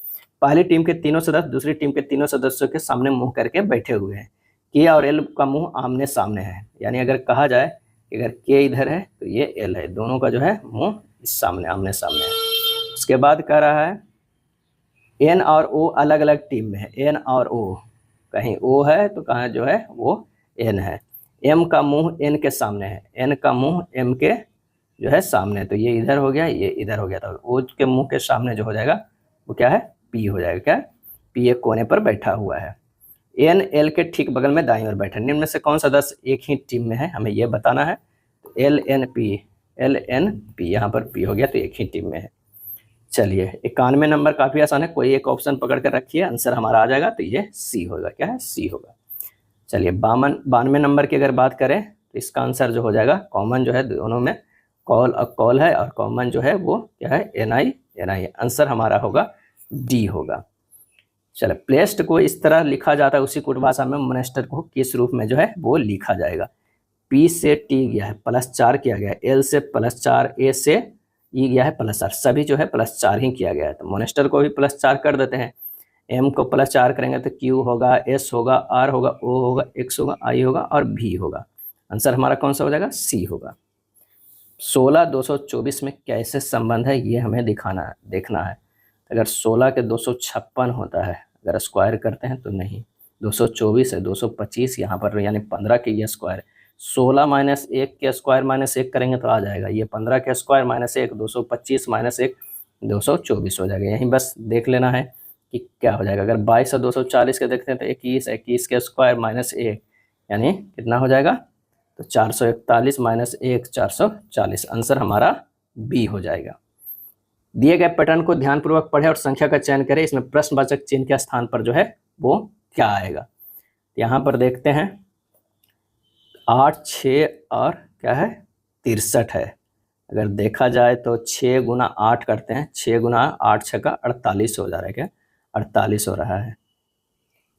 पहली टीम के तीनों सदस्य दूसरी टीम के तीनों सदस्यों के सामने मुंह करके बैठे हुए हैं। K और L का मुंह आमने सामने है, यानी अगर कहा जाए कि अगर K इधर है तो ये L है, दोनों का जो है मुंह इस सामने आमने सामने है। उसके बाद कह रहा है N और O अलग अलग टीम में है। N और O, कहीं O है तो कहाँ जो है वो N है। M का मुंह N के सामने है, N का मुंह M के जो है सामने, तो ये इधर हो गया, ये इधर हो गया, तो O के मुंह के सामने जो हो जाएगा वो क्या है? P हो जाएगा। क्या? P एक कोने पर बैठा हुआ है। N L के ठीक बगल में दाईं ओर बैठा है। निम्न में से कौन सदस्य एक ही टीम में है? हमें ये बताना है। तो LNP यहाँ पर P हो गया, तो एक ही टीम में है। चलिए 91 नंबर काफ़ी आसान है, कोई एक ऑप्शन पकड़ कर रखिए, आंसर हमारा आ जाएगा, तो ये सी होगा। क्या है? सी होगा। चलिए 92 नंबर की अगर बात करें तो इसका आंसर जो हो जाएगा, कॉमन जो है दोनों में कॉल है, और कॉमन जो है वो क्या है? NI। आंसर हमारा होगा D होगा। चलो प्लेस्ट को इस तरह लिखा जाता है उसी कुट भाषा में, मोनेस्टर को किस रूप में जो है वो लिखा जाएगा? P से T गया है +4 किया गया है, L से +4, A से E गया है +4, सभी जो है +4 ही किया गया है। तो मोनेस्टर को भी +4 कर देते हैं। M को +4 करेंगे तो Q होगा, S होगा, R होगा, O होगा, X होगा, I होगा और V होगा। आंसर हमारा कौन सा हो जाएगा? C होगा। 16 224 में कैसे संबंध है ये हमें देखना है। अगर 16 के 256 होता है, अगर स्क्वायर करते हैं तो नहीं, 224 है, 225 यहाँ पर यानी 15 के ये स्क्वायर, 16 - 1 के स्क्वायर -1 करेंगे तो आ जाएगा ये 15 के स्क्वायर -1, 225 -1 224 हो जाएगा। यहीं बस देख लेना है कि क्या हो जाएगा। अगर 22 और 240 के देखते हैं तो 21, 21 के स्क्वायर -1 यानी कितना हो जाएगा? तो 441 -1 440। आंसर हमारा बी हो जाएगा। दिए गए पैटर्न को ध्यानपूर्वक पढ़ें और संख्या का चयन करें। इसमें प्रश्नवाचक चिन्ह के स्थान पर जो है वो क्या आएगा। यहाँ पर देखते हैं 8, 6 और क्या है 63 है। अगर देखा जाए तो 6 × 8 करते हैं, 6 × 8 6 का 48 हो जा रहा है। क्या 48 हो रहा है।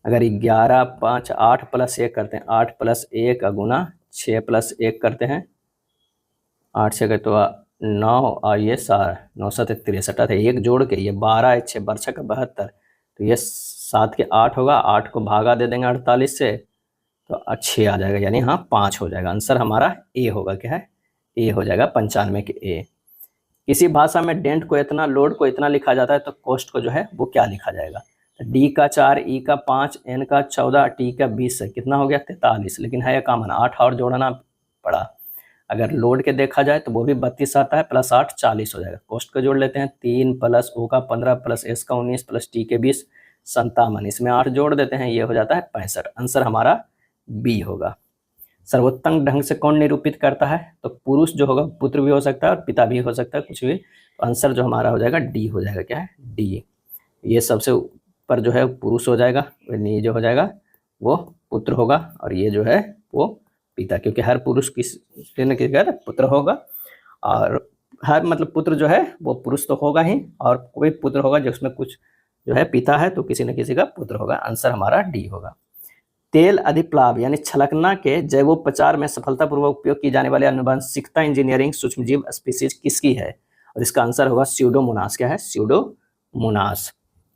अगर 11 5 8 + 1 करते हैं, 8 + 1 गुना 6 + 1 करते हैं, 8 6 का तो 9 और ये 9 7 63 है। एक जोड़ के ये 12 6 12 का 72, तो ये 7 के 8 होगा, 8 को भागा दे देंगे 48 से तो 6 आ जाएगा, यानी हाँ 5 हो जाएगा। आंसर हमारा ए होगा। क्या है? ए हो जाएगा 95 के ए। किसी भाषा में डेंट को इतना, लोड को इतना लिखा जाता है तो कॉस्ट को जो है वो क्या लिखा जाएगा? डी का 4, ई का 5, एन का 14, टी का 20 है, कितना हो गया? 43। लेकिन है कॉमन 8 और जोड़ना पड़ा। अगर लोड के देखा जाए तो वो भी 32 आता है, +8 40 हो जाएगा। कॉस्ट को जोड़ लेते हैं, 3 + ओ का 15 + एस का 19 + टी के 20 57। इसमें 8 जोड़ देते हैं, ये हो जाता है 65। आंसर हमारा बी होगा। सर्वोत्तम ढंग से कौन निरूपित करता है? तो पुरुष जो होगा, पुत्र भी हो सकता है और पिता भी हो सकता है, कुछ भी। तो आंसर जो हमारा हो जाएगा डी हो जाएगा। क्या है? डी। ये सबसे ऊपर जो है पुरुष हो जाएगा, ये जो हो जाएगा वो पुत्र होगा, और ये जो है वो पिता, क्योंकि हर पुरुष किसी न किसी का पुत्र होगा, और हर मतलब पुत्र जो है वो पुरुष तो होगा ही, और कोई पुत्र होगा जिसमें कुछ जो है पिता है तो किसी न किसी का पुत्र होगा। आंसर हमारा डी होगा। तेल अधिप्लाव यानी छलकना के जैवोपचार में सफलतापूर्वक उपयोग की जाने वाली आनुवंशिकता इंजीनियरिंग सूक्ष्मजीव स्पीसीज किसकी है? और इसका आंसर होगा स्यूडोमोनास। क्या है? स्यूडोमोनास।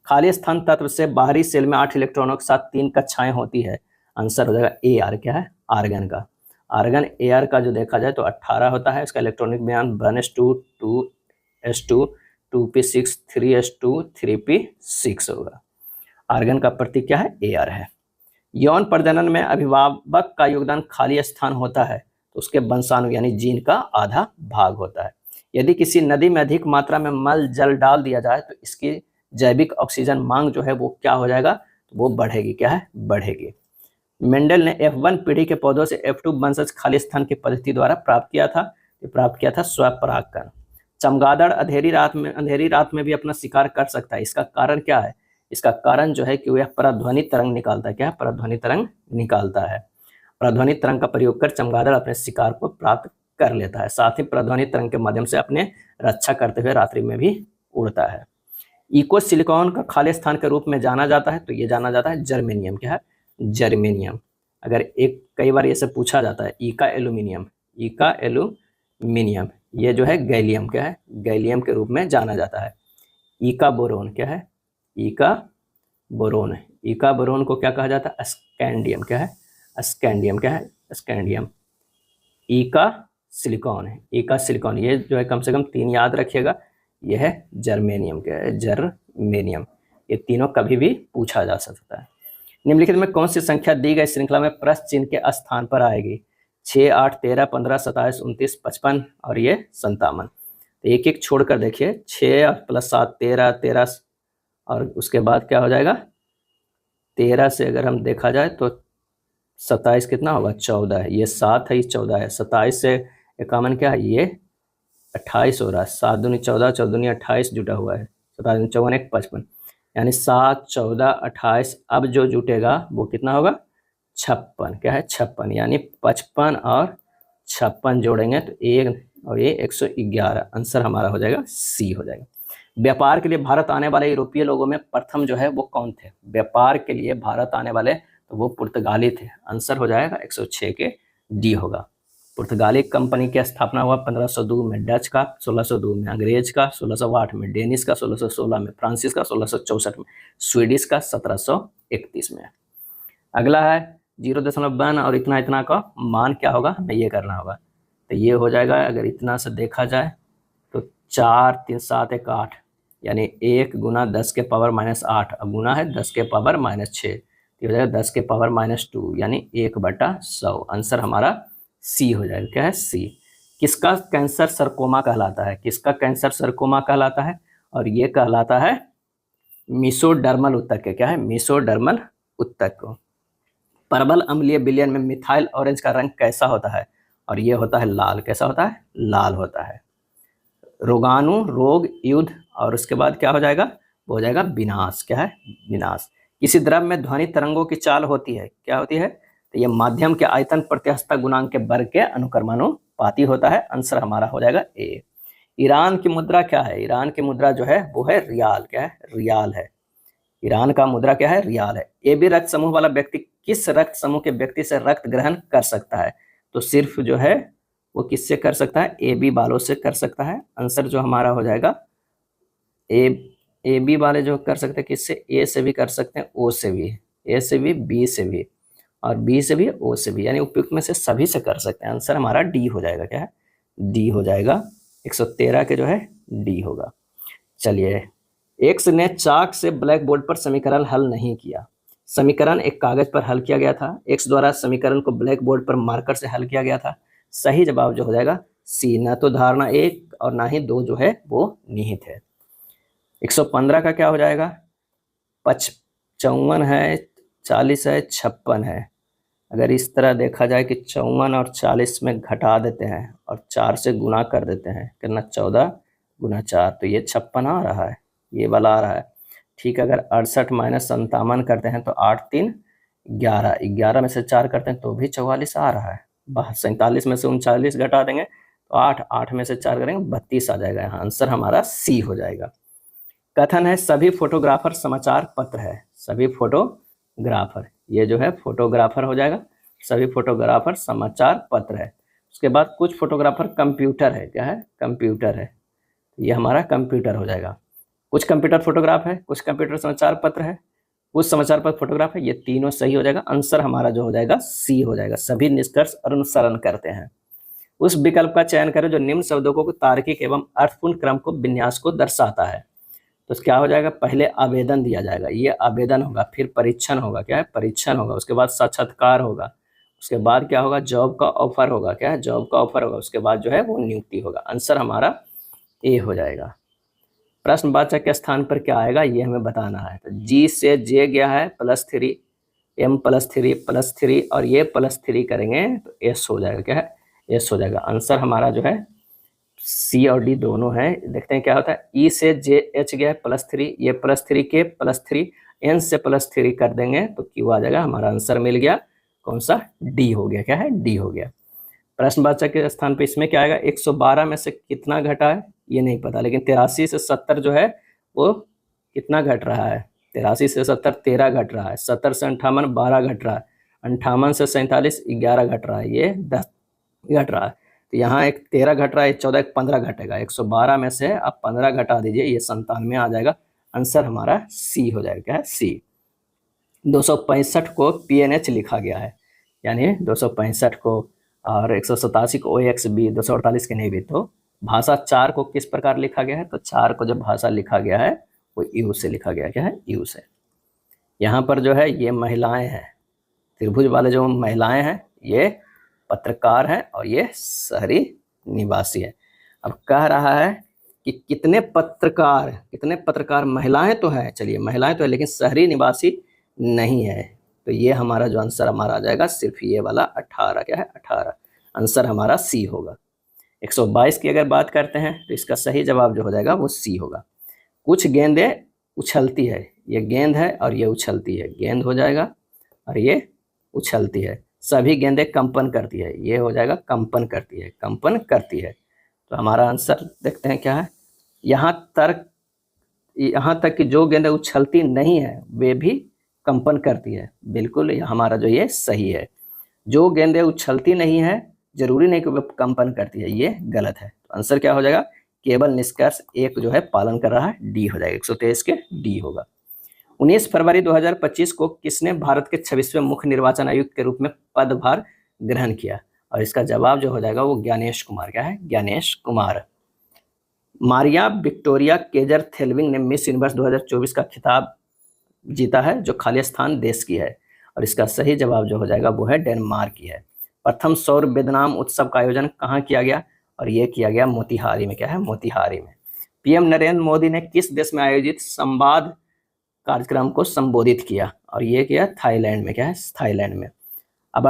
खाली स्थान तत्व से बाहरी सेल में 8 इलेक्ट्रॉनों के साथ 3 कक्षाएं होती है। आंसर हो जाएगा ए आर। क्या है? आर्गन का। आर्गन ए आर का जो देखा जाए तो 18 होता है। इसका इलेक्ट्रॉनिक बयान 1s2 2s2 2p6 3s2 3p6 होगा। आर्गन का प्रतीक क्या है? ए आर है। यौन प्रजनन में अभिभावक का योगदान खाली स्थान होता है तो उसके वंशाणु यानी जीन का आधा भाग होता है। यदि किसी नदी में अधिक मात्रा में मल जल डाल दिया जाए तो इसकी जैविक ऑक्सीजन मांग जो है वो क्या हो जाएगा? तो वो बढ़ेगी। क्या है? बढ़ेगी। मेंडल ने F1 पीढ़ी के पौधों से F2 वंशज खाली स्थान की पद्धति द्वारा प्राप्त किया था स्वपरागकण। चमगादड़ अंधेरी रात में भी अपना शिकार कर सकता है। इसका कारण क्या है? इसका कारण जो है कि वह पराध्वनि तरंग निकालता है। क्या है? पराध्वनि तरंग निकालता है। पराध्वनि तरंग का प्रयोग कर चमगादड़ अपने शिकार को प्राप्त कर लेता है। साथ ही पराध्वनि तरंग के माध्यम से अपने रक्षा करते हुए रात्रि में भी उड़ता है। इको सिलिकॉन का खाली स्थान के रूप में जाना जाता है, तो ये जाना जाता है जर्मेनियम। क्या है? जर्मेनियम। अगर कई बार ये से पूछा जाता है इका एल्यूमिनियम, ये जो है गैलियम। क्या है? गैलियम के रूप में जाना जाता है। इका बोरोन। क्या है? इका बोरोन को क्या कहा जाता है? स्कैंडियम। क्या है? स्कैंडियम। क्या है? स्कैंडियम। इका सिलिकॉन ये जो है कम से कम 3 याद रखिएगा। ये है जर्मेनियम। क्या है? जर्मेनियम। ये तीनों कभी भी पूछा जा सकता है। निम्नलिखित में कौन सी संख्या दी गई श्रृंखला में प्रश्न चिन्ह के स्थान पर आएगी? 6 8 13 15 27 29 55 और ये 57। तो एक एक छोड़कर देखिए, 6 + 7 13 13 और उसके बाद क्या हो जाएगा? 13 से अगर हम देखा जाए तो 27 कितना होगा? 14 है। ये 7 है, ये 14 है। 27 से 51 क्या है? ये 28 हो रहा है। 7 दूनी 14 14 दूनी 28 जुटा हुआ है। 7 दूनी 54 1 55, यानी 7 14 28। अब जो जुटेगा वो कितना होगा? 56। क्या है? 56, यानी 55 और 56 जोड़ेंगे तो 1 और ये 111। आंसर हमारा हो जाएगा सी हो जाएगा। व्यापार के लिए भारत आने वाले यूरोपीय लोगों में प्रथम जो है वो कौन थे? व्यापार के लिए भारत आने वाले तो वो पुर्तगाली थे। आंसर हो जाएगा 106 के डी होगा। पुर्तगाली कंपनी की स्थापना हुआ 1502 में, डच का 1602 में, अंग्रेज का 1608 में, डेनिश का 1616 में, फ्रांसीस का 1664 में, स्वीडिश का 1731 में। अगला है 0.1 और इतना इतना का मान क्या होगा, हमें ये करना होगा। तो ये हो जाएगा, अगर इतना से देखा जाए तो 4 3 7 1 8, यानी 1 गुना 10 के पावर -8 और गुना है 10 के पावर -6, तो हो जाएगा 10 के पावर -2 यानी 1/100। आंसर हमारा सी हो जाएगा। क्या है, सी। किसका कैंसर सरकोमा कहलाता है, किसका कैंसर सरकोमा कहलाता है, और ये कहलाता है मीसोडर्मल उत्तक के। क्या है, मीसोडर्मल उत्तक को। परबल अम्लीय विलयन में मिथाइल ऑरेंज का रंग कैसा होता है, और ये होता है लाल। कैसा होता है, लाल होता है। रोगाणु, रोग, युद्ध, और उसके बाद क्या हो जाएगा, वो हो जाएगा विनाश। क्या है, विनाश। किसी द्रव में ध्वनि तरंगों की चाल होती है, क्या होती है, तो ये माध्यम के आयतन प्रत्यास्थता गुणांक के वर्ग के अनुक्रमानुपाती होता है। आंसर हमारा हो जाएगा ए। ईरान की मुद्रा क्या है, ईरान की मुद्रा जो है वो है रियाल। क्या है, रियाल है। ईरान का मुद्रा क्या है, रियाल है। ए बी रक्त समूह वाला व्यक्ति किस रक्त समूह के व्यक्ति से रक्त ग्रहण कर सकता है, तो सिर्फ जो है वो किससे कर सकता है, ए बी वालों से कर सकता है। आंसर जो हमारा हो जाएगा ए बी वाले जो कर सकते हैं किससे, ए से भी कर सकते हैं, ओ से भी, ए से भी, बी से भी, और बी से भी, ओ से भी, यानी उपयुक्त में से सभी से कर सकते हैं। आंसर हमारा डी हो जाएगा। क्या है, डी हो जाएगा। 113 के जो है डी होगा। चलिए, एक्स ने चाक से ब्लैक बोर्ड पर समीकरण हल नहीं किया। समीकरण एक कागज पर हल किया गया था। एक्स द्वारा समीकरण को ब्लैक बोर्ड पर मार्कर से हल किया गया था। सही जवाब जो हो जाएगा सी। न तो धारणा 1 और ना ही 2 जो है वो निहित है। 115 का क्या हो जाएगा, 55 है, 40 है, 56 है। अगर इस तरह देखा जाए कि 54 और 40 में घटा देते हैं और 4 से गुना कर देते हैं, कितना, 14 गुना 4, तो ये 56 आ रहा है, ये वाला आ रहा है। ठीक है, अगर 68 माइनस 57 करते हैं तो 8 3 11, 11 में से 4 करते हैं तो भी 44 आ रहा है। 47 में से 39 घटा देंगे तो 8, 8 में से 4 करेंगे 32 आ जाएगा। यहाँ आंसर हमारा सी हो जाएगा। कथन है सभी फोटोग्राफर समाचार पत्र है। सभी फोटोग्राफर, ये जो है फोटोग्राफर हो जाएगा। सभी फोटोग्राफर समाचार पत्र है। उसके बाद कुछ फोटोग्राफर कंप्यूटर है। क्या है, कंप्यूटर है, ये हमारा कंप्यूटर हो जाएगा। कुछ कंप्यूटर फोटोग्राफ है, कुछ कंप्यूटर समाचार पत्र है, कुछ समाचार पत्र फोटोग्राफ है। ये तीनों सही हो जाएगा। आंसर हमारा जो हो जाएगा सी हो जाएगा। सभी निष्कर्ष अनुसरण करते हैं। उस विकल्प का चयन करें जो निम्न शब्दों को तार्किक एवं अर्थपूर्ण क्रम को विन्यास को दर्शाता है। तो क्या हो जाएगा, पहले आवेदन दिया जाएगा, ये आवेदन होगा, फिर परीक्षण होगा। क्या है, परीक्षण होगा। उसके बाद साक्षात्कार होगा। उसके बाद क्या होगा, जॉब का ऑफर होगा। क्या है, जॉब का ऑफर होगा। उसके बाद जो है वो नियुक्ति होगा। आंसर हमारा ए हो जाएगा। प्रश्नवाचक के स्थान पर क्या आएगा ये हमें बताना है। तो जी से जे गया है +3, m +3 और ये +3 करेंगे तो एस हो जाएगा। क्या है, एस हो जाएगा। आंसर हमारा जो है सी और डी दोनों है। देखते हैं क्या होता है। ई से जे एच गया है +3, ये +3 के +3, एन से +3 कर देंगे तो क्यू आ जाएगा। हमारा आंसर मिल गया, कौन सा, डी हो गया। क्या है, डी हो गया। प्रश्नवाचक के स्थान पे इसमें क्या आएगा, 112 में से कितना घटा है ये नहीं पता, लेकिन 83 से 70 जो है वो कितना घट रहा है, 83 से 70 13 घट रहा है, 70 से 58 12 घट रहा है, 58 से 47 11 घट रहा है, ये 10 घट रहा है। तो यहाँ एक 13 घट रहा है, 14 एक 15 घटेगा। 112 में से आप 15 घटा दीजिए, ये 97 आ जाएगा। आंसर हमारा सी हो जाएगा। क्या है, सी। 265 को PNH लिखा गया है, यानी 265 को, और 187 को OXB, 248 के नहीं भी। तो भाषा 4 को किस प्रकार लिखा गया है, तो 4 को जब भाषा लिखा गया है वो यू से लिखा गया। क्या है, यू से। यहाँ पर जो है ये महिलाएं हैं, त्रिभुज वाले जो महिलाएं हैं ये पत्रकार हैं और ये शहरी निवासी है। अब कह रहा है कि कितने पत्रकार महिलाएं तो हैं, चलिए महिलाएं तो है लेकिन शहरी निवासी नहीं है। तो ये हमारा जो आंसर हमारा आ जाएगा सिर्फ ये वाला 18। क्या है, 18। आंसर हमारा सी होगा। 122 की अगर बात करते हैं तो इसका सही जवाब जो हो जाएगा वो सी होगा। कुछ गेंदें उछलती है, ये गेंद है और ये उछलती है, गेंद हो जाएगा, और ये उछलती है। सभी गेंदें कंपन करती है, ये हो जाएगा कंपन करती है, कंपन करती है। तो हमारा आंसर देखते हैं क्या है। यहाँ तक कि जो गेंदें उछलती नहीं है वे भी कंपन करती है। बिल्कुल हमारा जो ये सही है। जो गेंदें उछलती नहीं है जरूरी नहीं कि वह कंपन करती है, ये गलत है। तो आंसर क्या हो जाएगा, केवल निष्कर्ष एक जो है पालन कर रहा है, डी हो जाएगा, 123 के डी होगा। 19 फरवरी 2025 को किसने भारत के 26वें मुख्य निर्वाचन आयुक्त के रूप में पदभार ग्रहण किया? और इसका जवाब जो हो जाएगा वो ज्ञानेश कुमार, क्या है, ज्ञानेश कुमार। मारिया विक्टोरिया केजर थेल्विंग ने मिस यूनिवर्स 2024 का खिताब जीता है, जो खाली स्थान देश की है। और इसका सही जवाब जो हो जाएगा वो है डेनमार्क की है। प्रथम सौर वेदनाम उत्सव का आयोजन कहाँ किया गया? और ये किया गया मोतिहारी में, क्या है, मोतिहारी में। पीएम नरेंद्र मोदी ने किस देश में आयोजित संवाद कार्यक्रम को संबोधित किया? और ये किया थाईलैंड में, क्या है, थाईलैंड में। अब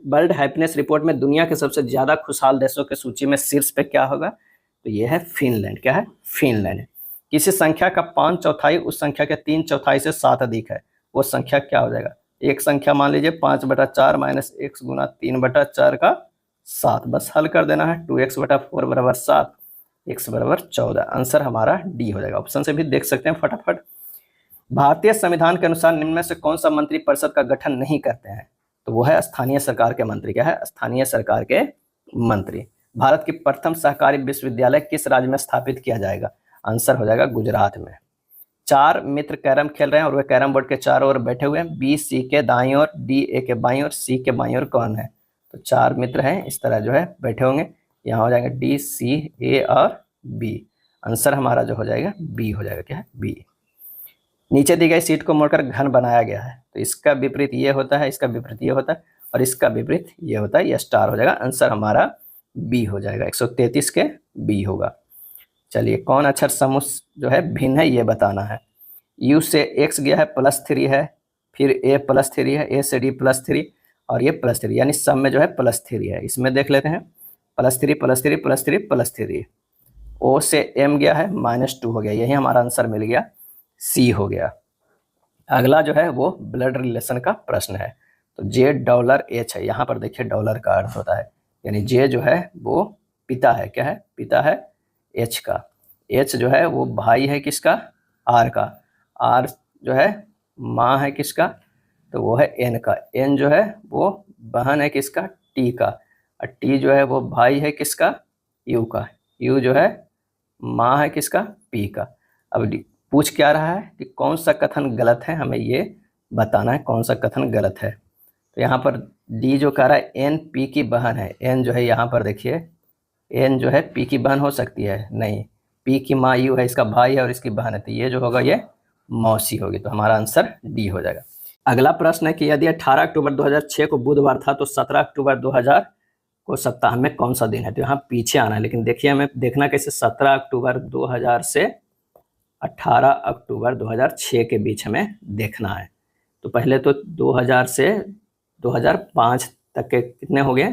वर्ल्ड हैप्पीनेस रिपोर्ट में दुनिया के सबसे ज्यादा खुशहाल देशों की सूची में शीर्ष पे क्या होगा? तो ये है फिनलैंड, क्या है, फिनलैंड। किसी संख्या का 5/4 उस संख्या के 3/4 से 7 अधिक है, वो संख्या क्या हो जाएगा? एक संख्या मान लीजिए 5/4 माइनस x गुना 3/4 का 7, बस हल कर देना है। 2x/4 बराबर 7, x बराबर 14। आंसर हमारा डी हो जाएगा। ऑप्शन से भी देख सकते हैं फटाफट। भारतीय संविधान के अनुसार निम्न में से कौन सा मंत्री परिषद का गठन नहीं करते हैं? तो वो है स्थानीय सरकार के मंत्री, क्या है, स्थानीय सरकार के मंत्री। भारत की प्रथम सहकारी विश्वविद्यालय किस राज्य में स्थापित किया जाएगा? आंसर हो जाएगा गुजरात में। 4 मित्र कैरम खेल रहे हैं और वे कैरम बोर्ड के चारों ओर बैठे हुए हैं। बी सी के दाईं ओर, डी ए के बाईं ओर, सी के बाईं ओर कौन है? तो 4 मित्र हैं, इस तरह जो है बैठे होंगे। यहाँ हो जाएगा डी, सी, ए और बी। आंसर हमारा जो हो जाएगा बी हो जाएगा, क्या है, बी। नीचे दी गई सीट को मोड़कर घन बनाया गया है, तो इसका विपरीत ये होता है, इसका विपरीत ये होता है और इसका विपरीत ये होता है, ये स्टार हो जाएगा। आंसर हमारा बी हो जाएगा, 133 के बी होगा। चलिए, कौन अक्षर समूह जो है भिन्न है ये बताना है। यू से एक्स गया है +3 है, फिर ए +3 है, ए से डी +3 और ये +3, यानी सब में जो है +3 है। इसमें देख लेते हैं, +3 +3 +3 +3। ओ से एम गया है -2 हो गया, यही हमारा आंसर मिल गया, सी हो गया। अगला जो है वो ब्लड रिलेशन का प्रश्न है। तो $H है, यहाँ पर देखिए डॉलर का अर्थ होता है, यानी जे जो है वो पिता है, क्या है, पिता है एच का। एच जो है वो भाई है किसका? आर का। आर जो है माँ है किसका? तो वो है एन का। एन जो है वो बहन है किसका? टी का। और टी जो है वो भाई है किसका? यू का। यू जो है माँ है किसका? पी का। अब पूछ क्या रहा है कि कौन सा कथन गलत है, हमें ये बताना है कौन सा कथन गलत है। तो यहाँ पर डी जो कह रहा है एन पी की बहन है। एन जो है यहाँ पर देखिए, एन जो है पी की बहन हो सकती है? नहीं, पी की माँ यू है, इसका भाई है और इसकी बहन है, तो ये जो होगा ये मौसी होगी। तो हमारा आंसर डी हो जाएगा। अगला प्रश्न है कि यदि 18 अक्टूबर 2006 को बुधवार था तो 17 अक्टूबर 2000 को सप्ताह में कौन सा दिन है? तो यहाँ पीछे आना है, लेकिन देखिए हमें देखना कैसे, 17 अक्टूबर 2000 से 18 अक्टूबर 2006 के बीच हमें देखना है। तो पहले तो 2000 से 2005 तक के कितने हो गए?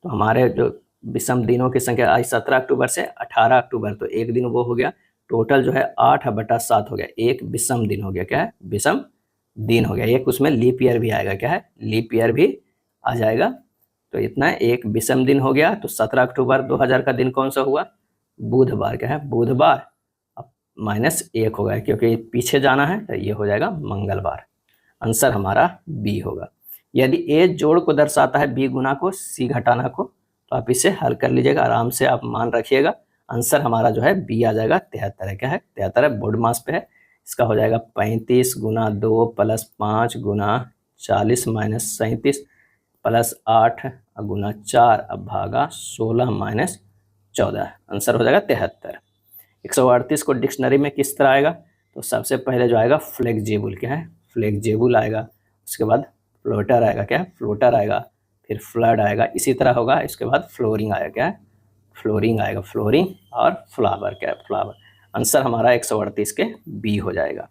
तो हमारे जो विषम दिनों की संख्या आज 17 अक्टूबर से 18 अक्टूबर, तो एक दिन वो हो गया। टोटल जो है 8/7 हो गया, एक विषम दिन हो गया, क्या है, विषम दिन हो गया। एक उसमें लीप ईयर भी आएगा, क्या है, लीप ईयर भी आ जाएगा। तो इतना एक विषम दिन हो गया। तो 17 अक्टूबर 2000 का दिन कौन सा हुआ? बुधवार, क्या है, बुधवार। अब -1 हो गया क्योंकि पीछे जाना है, तो ये हो जाएगा मंगलवार। आंसर हमारा बी होगा। यदि ए जोड़ को दर्शाता है, बी गुना को, सी घटाना को, तो आप इसे हल कर लीजिएगा आराम से, आप मान रखिएगा। आंसर हमारा जो है बी आ जाएगा, 73 है, क्या है, 73 है, बोर्ड मास पे है। इसका हो जाएगा 35 गुना 2 + 5 गुना 40 - 37 + 8 गुना 4 अब भागा 16 - 14। आंसर हो जाएगा 73। 138 को डिक्शनरी में किस तरह आएगा? तो सबसे पहले जो आएगा फ्लेक्सिबल, क्या है, फ्लेक्सिबल आएगा। उसके बाद फ्लोटर आएगा, क्या है, फ्लोटर आएगा। फिर फ्लड आएगा, इसी तरह होगा। इसके बाद फ्लोरिंग आएगा, क्या है, फ्लोरिंग आएगा, फ्लोरिंग और फ्लावर, क्या है, फ्लावर। आंसर हमारा 138 के बी हो जाएगा।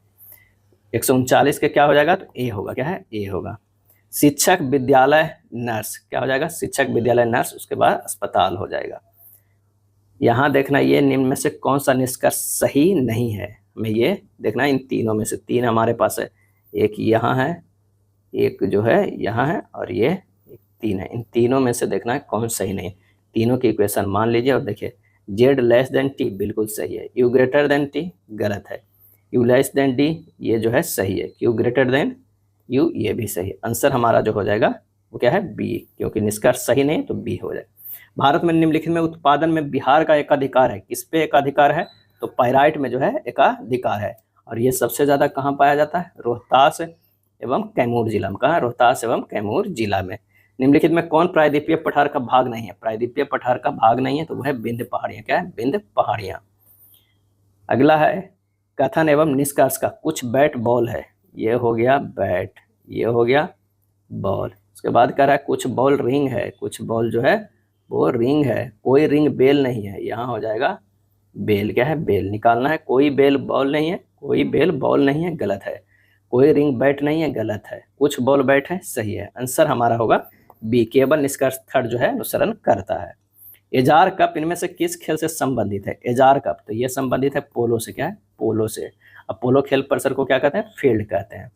139 के क्या हो जाएगा? तो ए होगा, क्या है, ए होगा। शिक्षक विद्यालय नर्स, क्या हो जाएगा, शिक्षक विद्यालय नर्स। उसके बाद अस्पताल हो जाएगा। यहाँ देखना, ये निम्न में से कौन सा निष्कर्ष सही नहीं है, हमें ये देखना। इन तीनों में से 3 हमारे पास है, एक यहाँ है, एक जो है यहाँ है और ये 3 है। इन तीनों में से देखना है कौन सही नहीं। तीनों की इक्वेशन मान लीजिए और देखिए, z t बिल्कुल सही है, u t गलत है, u d ये जो है सही है, q u ये भी सही है। आंसर हमारा जो हो जाएगा वो क्या है, बी, क्योंकि निष्कर्ष सही नहीं तो बी हो जाए। भारत में निम्नलिखित में उत्पादन में बिहार का एकाधिकार है, किस पे एकाधिकार है, तो पाइराइट में जो है एकाधिकार है। और ये सबसे ज्यादा कहाँ पाया जाता है, रोहतास एवं कैमूर जिला में। कहाँ, रोहतास एवं कैमूर जिला में। निम्नलिखित में कौन प्रायद्वीपीय पठार का भाग नहीं है, प्रायद्वीपीय पठार का भाग नहीं है तो वह है विंध्य पहाड़ियां। क्या है, विंध्य पहाड़ियां। अगला है कथन एवं निष्कर्ष का, कुछ बैट बॉल है, ये हो गया बैट, ये हो गया बॉल। उसके बाद कह रहा है कुछ बॉल रिंग है, कुछ बॉल जो है वो रिंग है, कोई रिंग बेल नहीं है, यहाँ हो जाएगा बेल। क्या है, बेल निकालना है। कोई बेल बॉल नहीं है, कोई बेल बॉल नहीं है, गलत है। कोई रिंग बैट नहीं है, गलत है। कुछ बॉल बैट है, सही है। आंसर हमारा होगा बी, केवल निष्कर्ष थर्ड जो है अनुसरण करता है। एजार कप इनमें से किस खेल से संबंधित है, एजार कप, तो ये संबंधित है पोलो से। क्या है, पोलो से। अब पोलो खेल परिसर को क्या कहते हैं, फील्ड कहते हैं।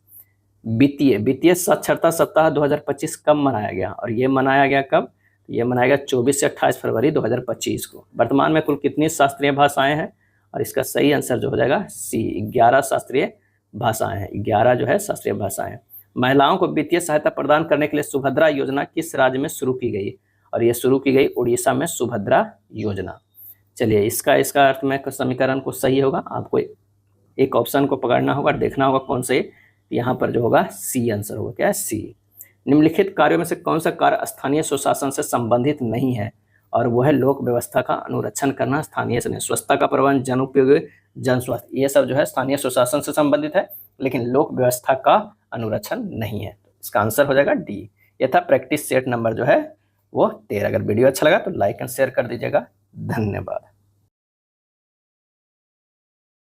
वित्तीय साक्षरता सप्ताह 2025 कब मनाया गया, और ये मनाया गया कब, ये मनाया गया 24 से 28 फरवरी 2025 को। वर्तमान में कुल कितनी शास्त्रीय भाषाएं हैं, और इसका सही आंसर जो हो जाएगा सी, 11 शास्त्रीय भाषाएं हैं, 11 जो है शास्त्रीय भाषाएं। महिलाओं को वित्तीय सहायता प्रदान करने के लिए सुभद्रा योजना किस राज्य में शुरू की गई, और ये शुरू की गई उड़ीसा में, सुभद्रा योजना। चलिए इसका अर्थ में समीकरण को सही होगा, आपको एक ऑप्शन को पकड़ना होगा, देखना होगा कौन से, यहाँ पर जो होगा सी आंसर होगा। क्या है, सी। निम्नलिखित कार्यों में से कौन सा कार्य स्थानीय सुशासन से संबंधित नहीं है, और वह है लोक व्यवस्था का अनुरक्षण करना, स्थानीय से स्वच्छता का प्रबंध, जन उपयोग, जन स्वास्थ्य, ये सब जो है स्थानीय सुशासन से संबंधित है, लेकिन लोक व्यवस्था का अनुरक्षण नहीं है। इसका आंसर हो जाएगा डी। ये था प्रैक्टिस सेट नंबर जो है वो 13। अगर वीडियो अच्छा लगा तो लाइक एंड शेयर कर दीजिएगा। धन्यवाद।